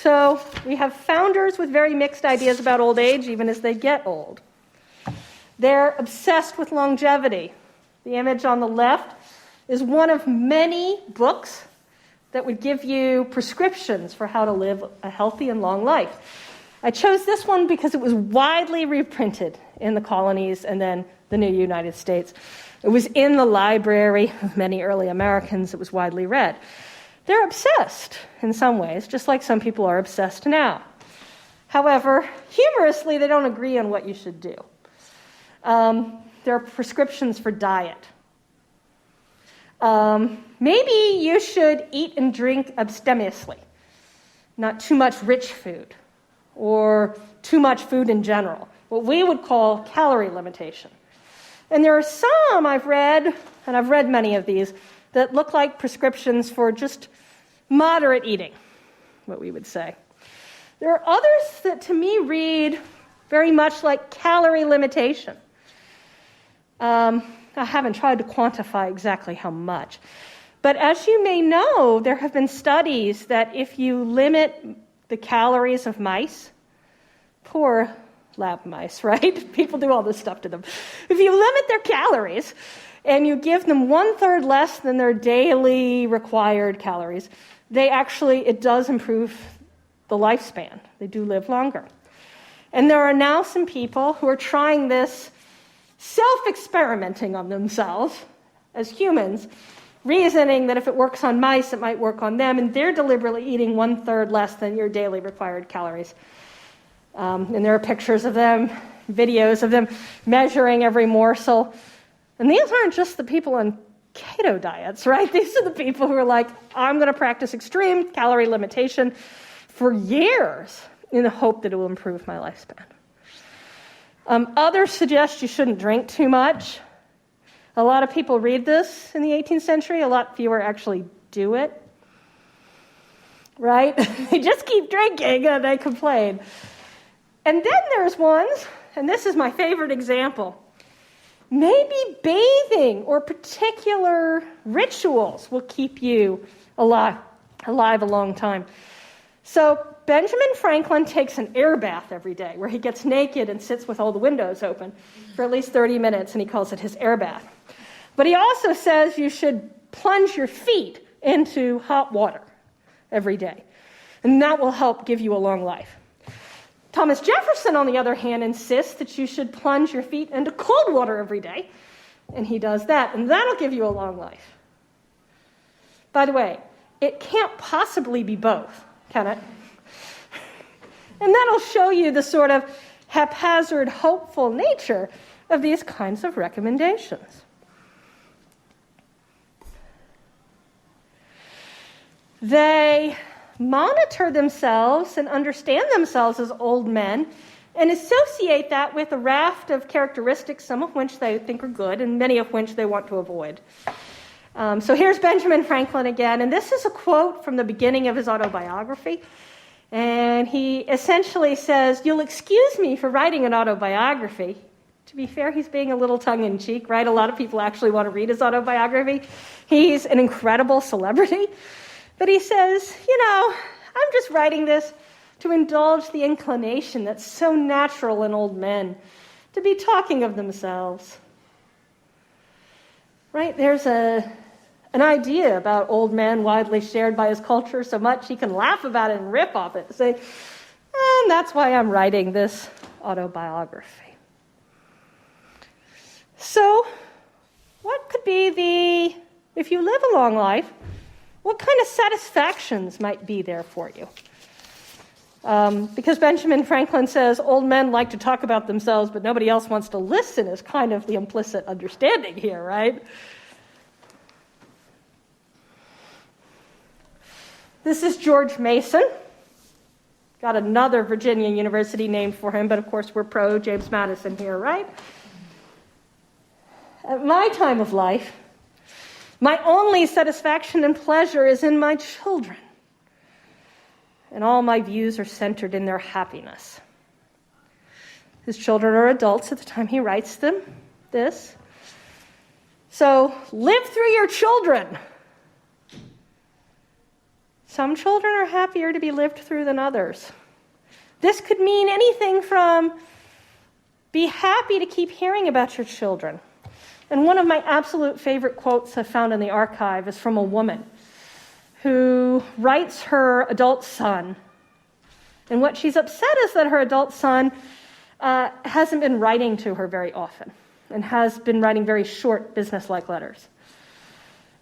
So we have founders with very mixed ideas about old age, even as they get old. They're obsessed with longevity. The image on the left is one of many books that would give you prescriptions for how to live a healthy and long life. I chose this one because it was widely reprinted in the colonies and then the new United States. It was in the library of many early Americans. It was widely read. They're obsessed in some ways, just like some people are obsessed now. However, humorously, they don't agree on what you should do. There are prescriptions for diet. Maybe you should eat and drink abstemiously, not too much rich food, or too much food in general, what we would call calorie limitation. And there are some I've read, and I've read many of these, that look like prescriptions for just moderate eating, what we would say. There are others that to me read very much like calorie limitation. I haven't tried to quantify exactly how much. But as you may know, there have been studies that if you limit the calories of mice, poor lab mice, right? People do all this stuff to them. If you limit their calories and you give them 1/3 less than their daily required calories, it does improve the lifespan. They do live longer. And there are now some people who are trying this, self-experimenting on themselves as humans, reasoning that if it works on mice, it might work on them, and they're deliberately eating 1/3 less than your daily required calories. And there are pictures of them, videos of them measuring every morsel. And these aren't just the people on keto diets, right? These are the people who are like, I'm going to practice extreme calorie limitation for years in the hope that it will improve my lifespan. Others suggest you shouldn't drink too much. A lot of people read this in the 18th century. A lot fewer actually do it, right? They just keep drinking and they complain. And then there's ones, and this is my favorite example, maybe bathing or particular rituals will keep you alive a long time. So Benjamin Franklin takes an air bath every day where he gets naked and sits with all the windows open for at least 30 minutes, and he calls it his air bath. But he also says you should plunge your feet into hot water every day, and that will help give you a long life. Thomas Jefferson, on the other hand, insists that you should plunge your feet into cold water every day, and he does that, and that'll give you a long life. By the way, it can't possibly be both, can it? And that'll show you the sort of haphazard, hopeful nature of these kinds of recommendations. They monitor themselves and understand themselves as old men and associate that with a raft of characteristics, some of which they think are good and many of which they want to avoid. So here's Benjamin Franklin again, and this is a quote from the beginning of his autobiography. And he essentially says, "You'll excuse me for writing an autobiography." To be fair, he's being a little tongue-in-cheek, right? A lot of people actually want to read his autobiography. He's an incredible celebrity. But he says, I'm just writing this to indulge the inclination that's so natural in old men to be talking of themselves. Right? There's an idea about old men widely shared by his culture so much he can laugh about it and rip off it. Say, and that's why I'm writing this autobiography. So, what could be if you live a long life, what kind of satisfactions might be there for you? Because Benjamin Franklin says old men like to talk about themselves, but nobody else wants to listen is kind of the implicit understanding here, right? This is George Mason. Got another Virginia University named for him, but of course we're pro James Madison here, right? At my time of life, my only satisfaction and pleasure is in my children, and all my views are centered in their happiness. His children are adults at the time he writes this. So live through your children. Some children are happier to be lived through than others. This could mean anything from be happy to keep hearing about your children. And one of my absolute favorite quotes I found in the archive is from a woman who writes her adult son. And what she's upset is that her adult son hasn't been writing to her very often and has been writing very short business-like letters.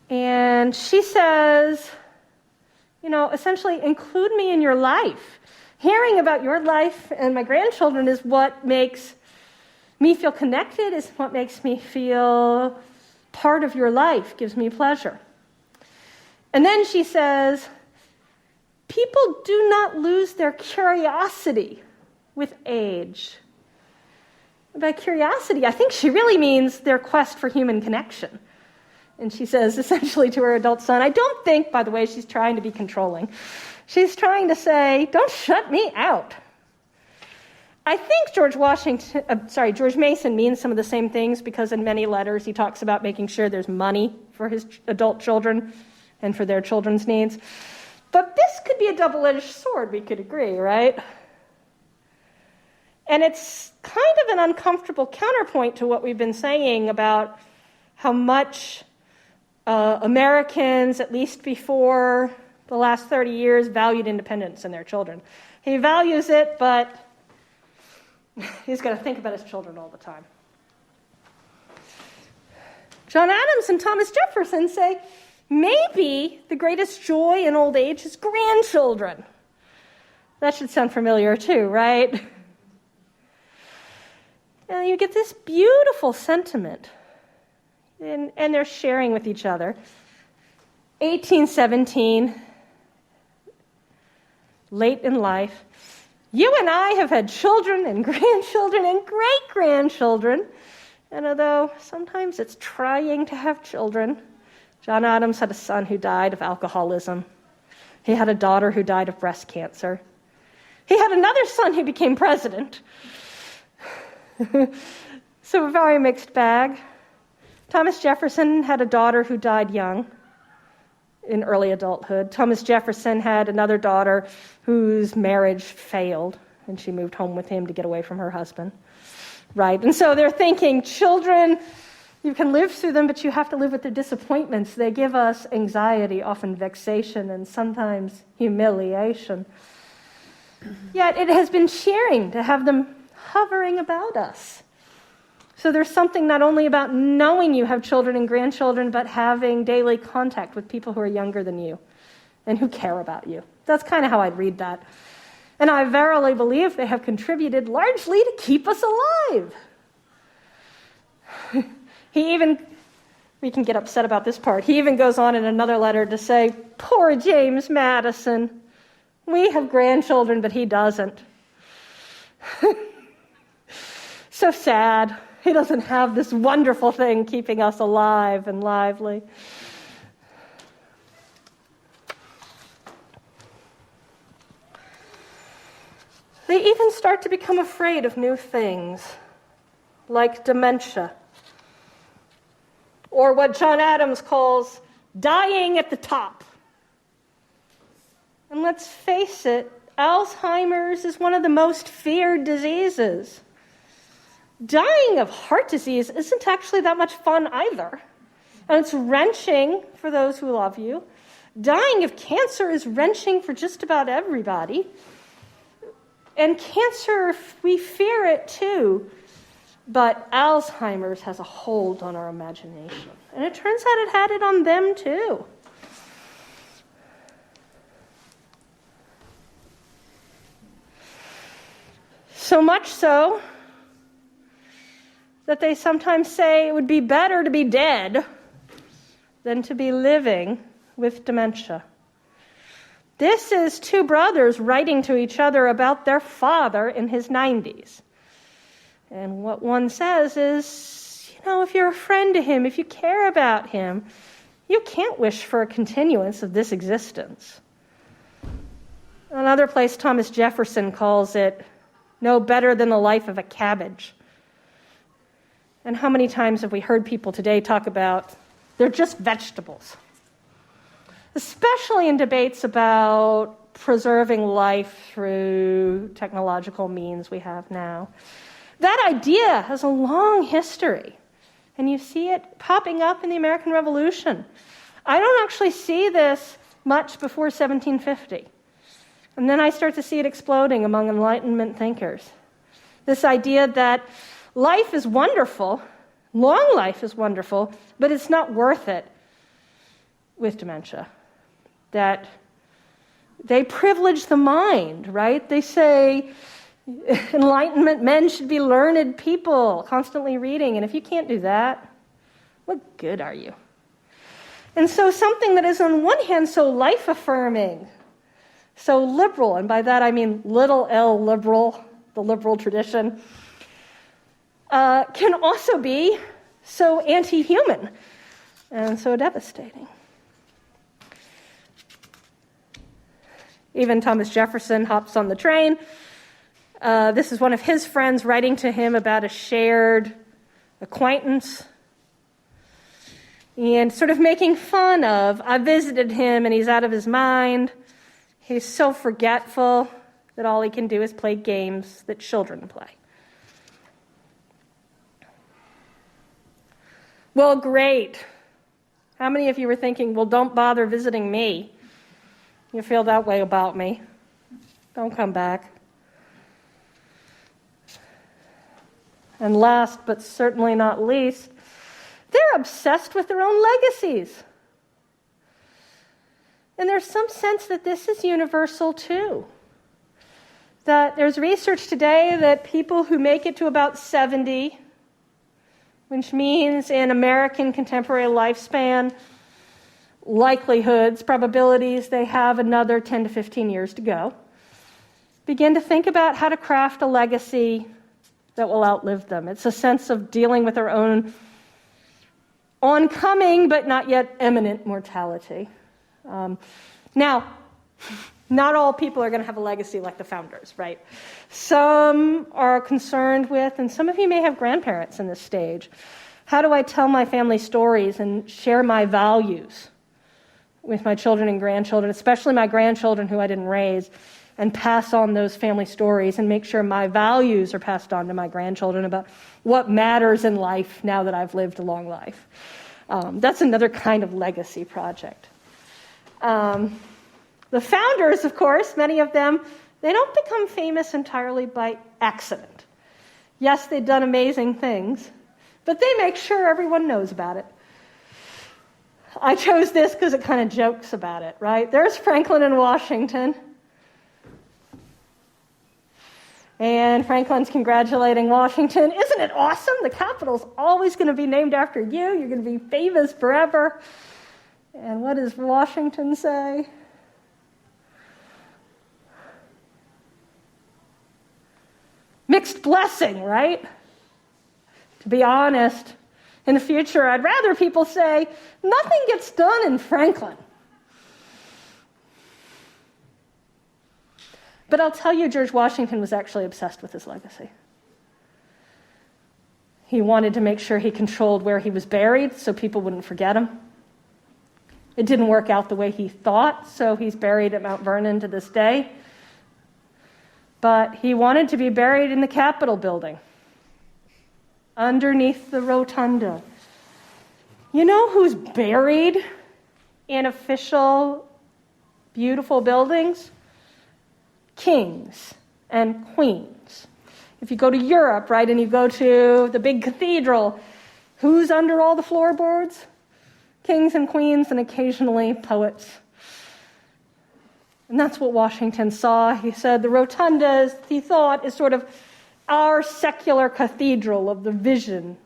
And she says, essentially, include me in your life. Hearing about your life and my grandchildren is what makes me feel connected, is what makes me feel part of your life, gives me pleasure. And then she says, people do not lose their curiosity with age. By curiosity, I think she really means their quest for human connection. And she says, essentially, to her adult son, I don't think, by the way, she's trying to be controlling. She's trying to say, don't shut me out. I think George Mason means some of the same things, because in many letters he talks about making sure there's money for his adult children and for their children's needs. But this could be a double-edged sword, we could agree, right? And it's kind of an uncomfortable counterpoint to what we've been saying about how much Americans, at least before the last 30 years, valued independence in their children. He values it, but he's got to think about his children all the time. John Adams and Thomas Jefferson say, maybe the greatest joy in old age is grandchildren. That should sound familiar too, right? And you get this beautiful sentiment, and they're sharing with each other. 1817, late in life, you and I have had children and grandchildren and great-grandchildren, and although sometimes it's trying to have children, John Adams had a son who died of alcoholism. He had a daughter who died of breast cancer. He had another son who became president. So a very mixed bag. Thomas Jefferson had a daughter who died young, in early adulthood. Thomas Jefferson had another daughter whose marriage failed, and she moved home with him to get away from her husband. Right? And so they're thinking, children, you can live through them, but you have to live with their disappointments. They give us anxiety, often vexation, and sometimes humiliation. Yet it has been cheering to have them hovering about us. So there's something not only about knowing you have children and grandchildren, but having daily contact with people who are younger than you and who care about you. That's kind of how I'd read that. And I verily believe they have contributed largely to keep us alive. We can get upset about this part. He even goes on in another letter to say, poor James Madison. We have grandchildren, but he doesn't. So sad. He doesn't have this wonderful thing keeping us alive and lively. They even start to become afraid of new things, like dementia, or what John Adams calls dying at the top. And let's face it, Alzheimer's is one of the most feared diseases. Dying of heart disease isn't actually that much fun either. And it's wrenching for those who love you. Dying of cancer is wrenching for just about everybody. And cancer, we fear it too. But Alzheimer's has a hold on our imagination. And it turns out it had it on them too. So much so that they sometimes say it would be better to be dead than to be living with dementia. This is two brothers writing to each other about their father in his 90s. And what one says is, if you're a friend to him, if you care about him, you can't wish for a continuance of this existence. Another place, Thomas Jefferson calls it no better than the life of a cabbage. And how many times have we heard people today talk about they're just vegetables? especially in debates about preserving life through technological means we have now. That idea has a long history, and you see it popping up in the American Revolution. I don't actually see this much before 1750. And then I start to see it exploding among Enlightenment thinkers. This idea that life is wonderful, long life is wonderful, but it's not worth it with dementia. That they privilege the mind, right? They say Enlightenment men should be learned people, constantly reading, and if you can't do that, what good are you? And so something that is on one hand so life-affirming, so liberal, and by that I mean little L liberal, the liberal tradition, can also be so anti-human and so devastating. Even Thomas Jefferson hops on the train. This is one of his friends writing to him about a shared acquaintance and sort of making fun of, I visited him and he's out of his mind. He's so forgetful that all he can do is play games that children play. Well, great. How many of you were thinking, well, don't bother visiting me? You feel that way about me. Don't come back. And last, but certainly not least, they're obsessed with their own legacies. And there's some sense that this is universal too. That there's research today that people who make it to about 70, which means in American contemporary lifespan, likelihoods, probabilities, they have another 10 to 15 years to go, begin to think about how to craft a legacy that will outlive them. It's a sense of dealing with our own oncoming but not yet imminent mortality. Now, not all people are going to have a legacy like the founders, right? Some are concerned with, and some of you may have grandparents in this stage, how do I tell my family stories and share my values with my children and grandchildren, especially my grandchildren who I didn't raise, and pass on those family stories and make sure my values are passed on to my grandchildren about what matters in life now that I've lived a long life. That's another kind of legacy project. The founders, of course, many of them, they don't become famous entirely by accident. Yes, they've done amazing things, but they make sure everyone knows about it. I chose this because it kind of jokes about it, right? There's Franklin in Washington. And Franklin's congratulating Washington. Isn't it awesome? The Capitol's always going to be named after you. You're going to be famous forever. And what does Washington say? Mixed blessing, right? To be honest, in the future, I'd rather people say, nothing gets done in Franklin. But I'll tell you, George Washington was actually obsessed with his legacy. He wanted to make sure he controlled where he was buried so people wouldn't forget him. It didn't work out the way he thought, so he's buried at Mount Vernon to this day. But he wanted to be buried in the Capitol building, underneath the rotunda. You know who's buried in official, beautiful buildings? Kings and queens. If you go to Europe, right, and you go to the big cathedral, who's under all the floorboards? Kings and queens and occasionally poets. And that's what Washington saw. He said the rotunda, he thought, is sort of our secular cathedral of the vision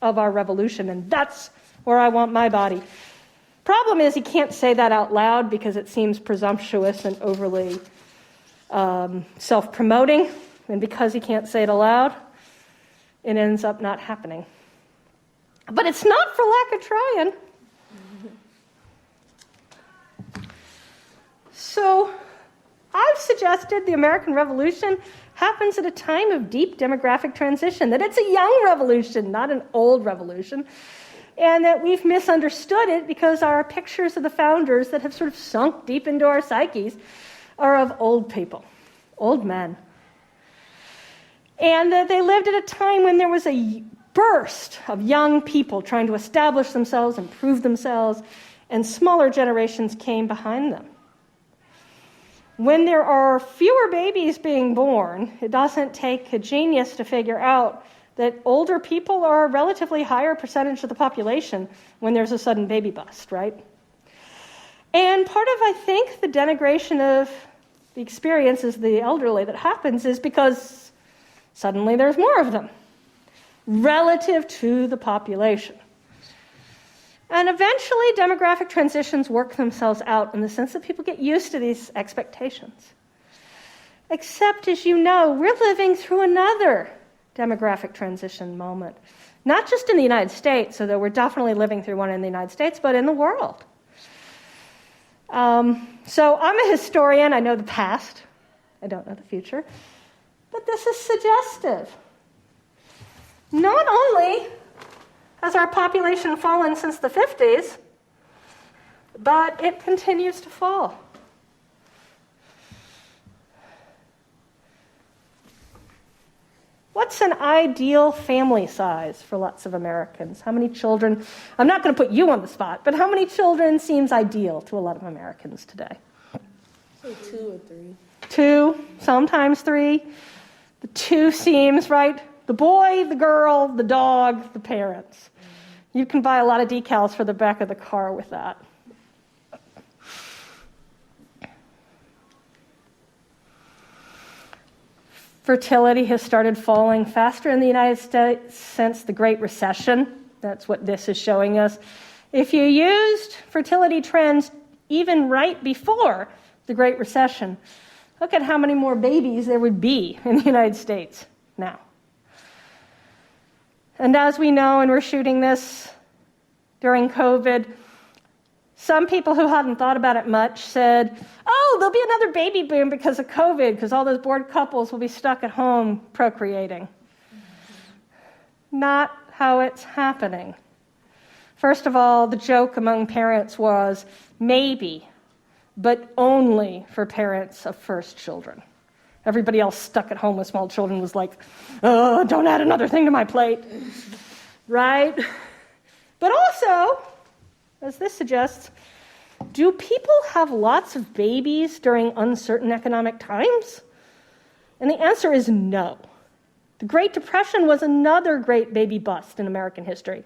of our revolution, and that's where I want my body. Problem is, he can't say that out loud because it seems presumptuous and overly self-promoting, and because he can't say it aloud, it ends up not happening. But it's not for lack of trying. So I've suggested the American Revolution happens at a time of deep demographic transition, that it's a young revolution, not an old revolution, and that we've misunderstood it because our pictures of the founders that have sort of sunk deep into our psyches are of old people, old men. And that they lived at a time when there was a burst of young people trying to establish themselves and prove themselves, and smaller generations came behind them. When there are fewer babies being born, it doesn't take a genius to figure out that older people are a relatively higher percentage of the population when there's a sudden baby bust, right? And part of, I think, the denigration of the experiences of the elderly that happens is because suddenly there's more of them relative to the population. And eventually, demographic transitions work themselves out in the sense that people get used to these expectations. Except, as you know, we're living through another demographic transition moment. Not just in the United States, although we're definitely living through one in the United States, but in the world. So I'm a historian. I know the past. I don't know the future. But this is suggestive. Not only has our population fallen since the 50s, but it continues to fall. What's an ideal family size for lots of Americans? How many children? I'm not going to put you on the spot, but how many children seems ideal to a lot of Americans today? Say 2 or 3. 2, sometimes 3. The 2 seems right. The boy, the girl, the dog, the parents. You can buy a lot of decals for the back of the car with that. Fertility has started falling faster in the United States since the Great Recession. That's what this is showing us. If you used fertility trends even right before the Great Recession, look at how many more babies there would be in the United States now. And as we know, and we're shooting this during COVID, some people who hadn't thought about it much said, oh, there'll be another baby boom because of COVID, because all those bored couples will be stuck at home procreating. Not how it's happening. First of all, the joke among parents was maybe, but only for parents of first children. Everybody else stuck at home with small children was like, oh, don't add another thing to my plate, right? But also, as this suggests, do people have lots of babies during uncertain economic times? And the answer is no. The Great Depression was another great baby bust in American history.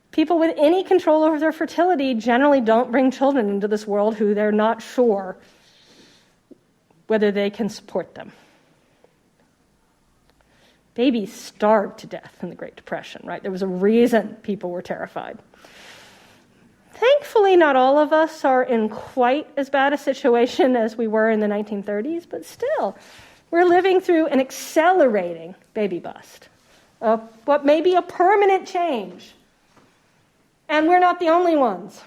People with any control over their fertility generally don't bring children into this world who they're not sure whether they can support them. Babies starved to death in the Great Depression, right? There was a reason people were terrified. Thankfully, not all of us are in quite as bad a situation as we were in the 1930s, but still, we're living through an accelerating baby bust, what may be a permanent change. And we're not the only ones.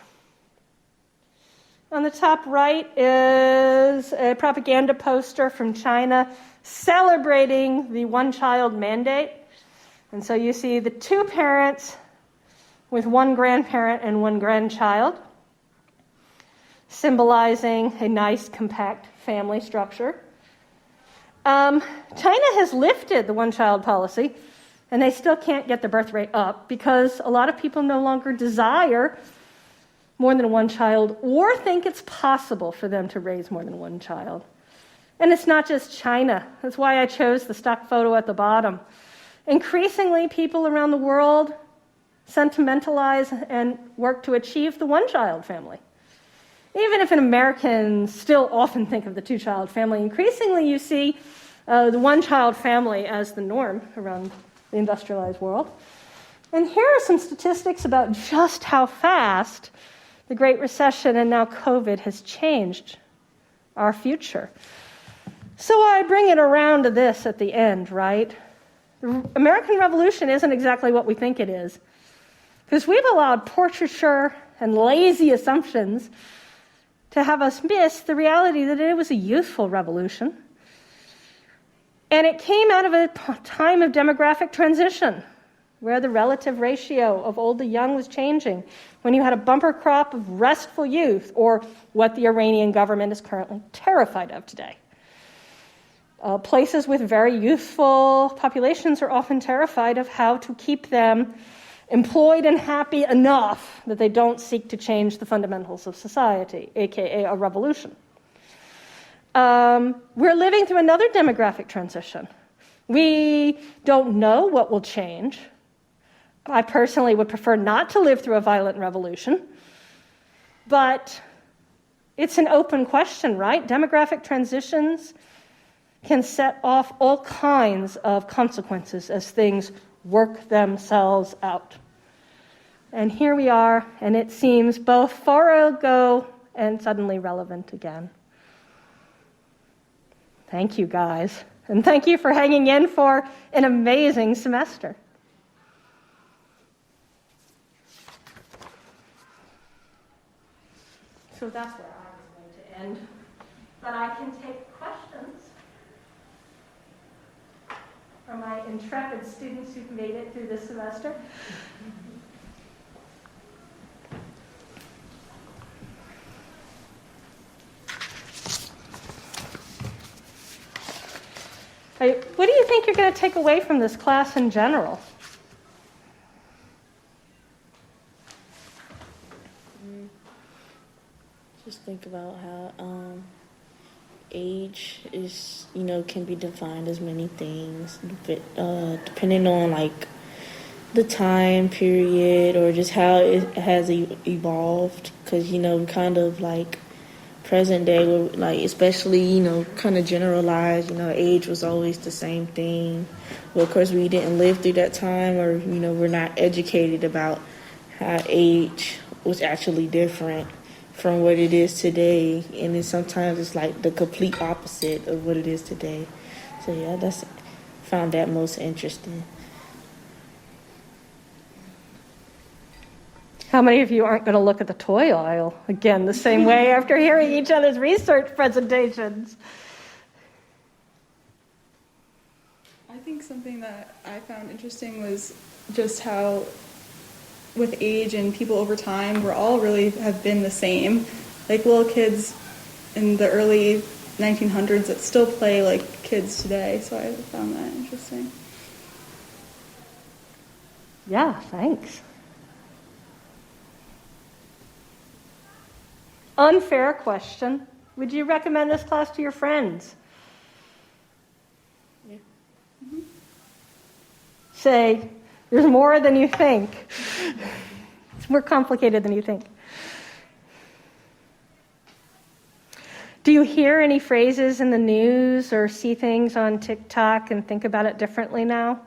On the top right is a propaganda poster from China celebrating the one-child mandate. And so you see the 2 parents with 1 grandparent and 1 grandchild, symbolizing a nice, compact family structure. China has lifted the one-child policy, and they still can't get the birth rate up because a lot of people no longer desire more than 1 child or think it's possible for them to raise more than 1 child. And it's not just China. That's why I chose the stock photo at the bottom. Increasingly, people around the world sentimentalize and work to achieve the 1-child family. Even if an American still often think of the 2-child family, increasingly you see the 1-child family as the norm around the industrialized world. And here are some statistics about just how fast the Great Recession and now COVID has changed our future. So I bring it around to this at the end, right? The American Revolution isn't exactly what we think it is, because we've allowed portraiture and lazy assumptions to have us miss the reality that it was a youthful revolution. And it came out of a time of demographic transition. where the relative ratio of old to young was changing, when you had a bumper crop of restful youth, or what the Iranian government is currently terrified of today. Places with very youthful populations are often terrified of how to keep them employed and happy enough that they don't seek to change the fundamentals of society, aka a revolution. We're living through another demographic transition. We don't know what will change. I personally would prefer not to live through a violent revolution, but it's an open question, right? Demographic transitions can set off all kinds of consequences as things work themselves out. And here we are, and it seems both far ago and suddenly relevant again. Thank you, guys. And thank you for hanging in for an amazing semester. So that's where I was going to end. But I can take questions from my intrepid students who've made it through this semester. What do you think you're going to take away from this class in general? Just think about how age is, can be defined as many things, depending on like the time period or just how it has evolved. Because kind of like present day, like especially kind of generalized. Age was always the same thing. Well, of course, we didn't live through that time, or we're not educated about how age was actually different from what it is today, and then sometimes it's like the complete opposite of what it is today. So yeah, found that most interesting. How many of you aren't going to look at the toy aisle again the same way after hearing each other's research presentations? I think something that I found interesting was just how with age and people over time, we're all really have been the same. Like little kids in the early 1900s that still play like kids today. So I found that interesting. Yeah, thanks. Unfair question. Would you recommend this class to your friends? Yeah. Mm-hmm. Say, there's more than you think. It's more complicated than you think. Do you hear any phrases in the news or see things on TikTok and think about it differently now?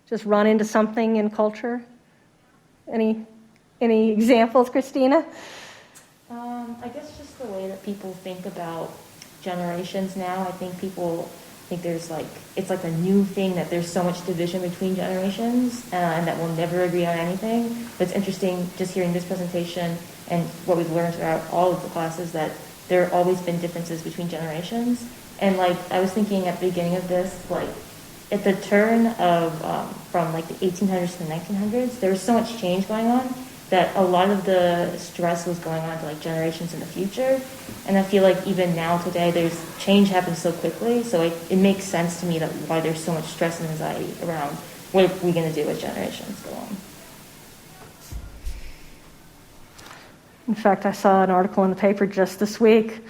Just run into something in culture? Any examples, Christina? I guess just the way that people think about generations now. I think people think there's it's like a new thing that there's so much division between generations and that we'll never agree on anything. But it's interesting just hearing this presentation and what we've learned throughout all of the classes that there have always been differences between generations. And I was thinking at the beginning of this, at the turn of from the 1800s to the 1900s, there was so much change going on that a lot of the stress was going on to generations in the future. And I feel like even now today, there's change happens so quickly. So it makes sense to me that why there's so much stress and anxiety around what are we going to do as generations go on. In fact, I saw an article in the paper just this week,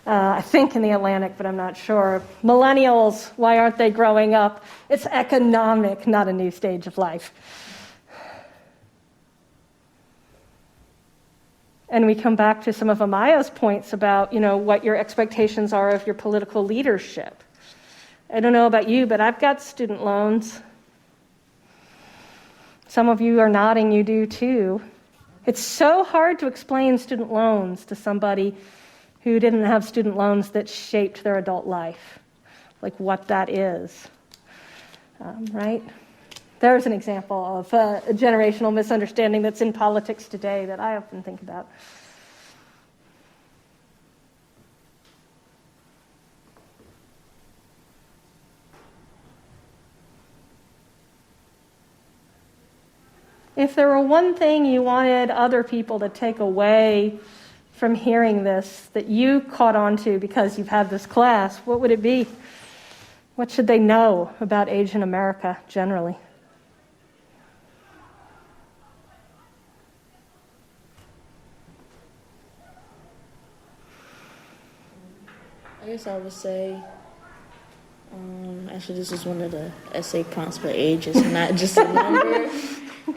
I think in the Atlantic, but I'm not sure. Millennials, why aren't they growing up? It's economic, not a new stage of life. And we come back to some of Amaya's points about, what your expectations are of your political leadership. I don't know about you, but I've got student loans. Some of you are nodding, you do too. It's so hard to explain student loans to somebody who didn't have student loans that shaped their adult life, what that is, right? There's an example of a generational misunderstanding that's in politics today that I often think about. If there were one thing you wanted other people to take away from hearing this that you caught on to because you've had this class, what would it be? What should they know about age in America generally? I guess I would say, actually this is one of the essay prompts, but age is not just a number.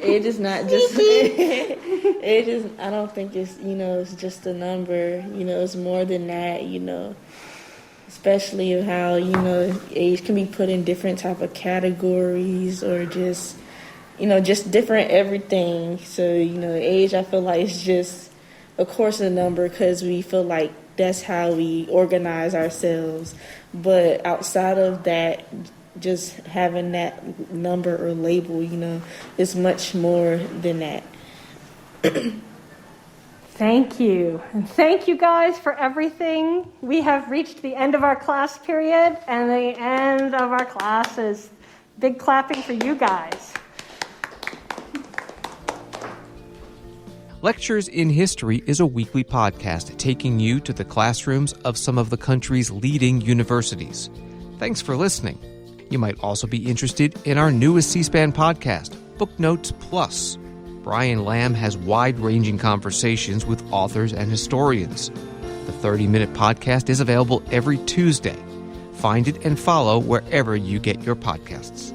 Age is not just, age is, I don't think it's, it's just a number, it's more than that, especially how, age can be put in different type of categories or just, just different everything. So, age, I feel like it's just, of course, a number because we feel like that's how we organize ourselves. But outside of that, just having that number or label, is much more than that. Thank you. And thank you guys for everything. We have reached the end of our class period and the end of our classes. Big clapping for you guys. Lectures in History is a weekly podcast taking you to the classrooms of some of the country's leading universities. Thanks for listening. You might also be interested in our newest C-SPAN podcast, Book Notes Plus. Brian Lamb has wide-ranging conversations with authors and historians. The 30-minute podcast is available every Tuesday. Find it and follow wherever you get your podcasts.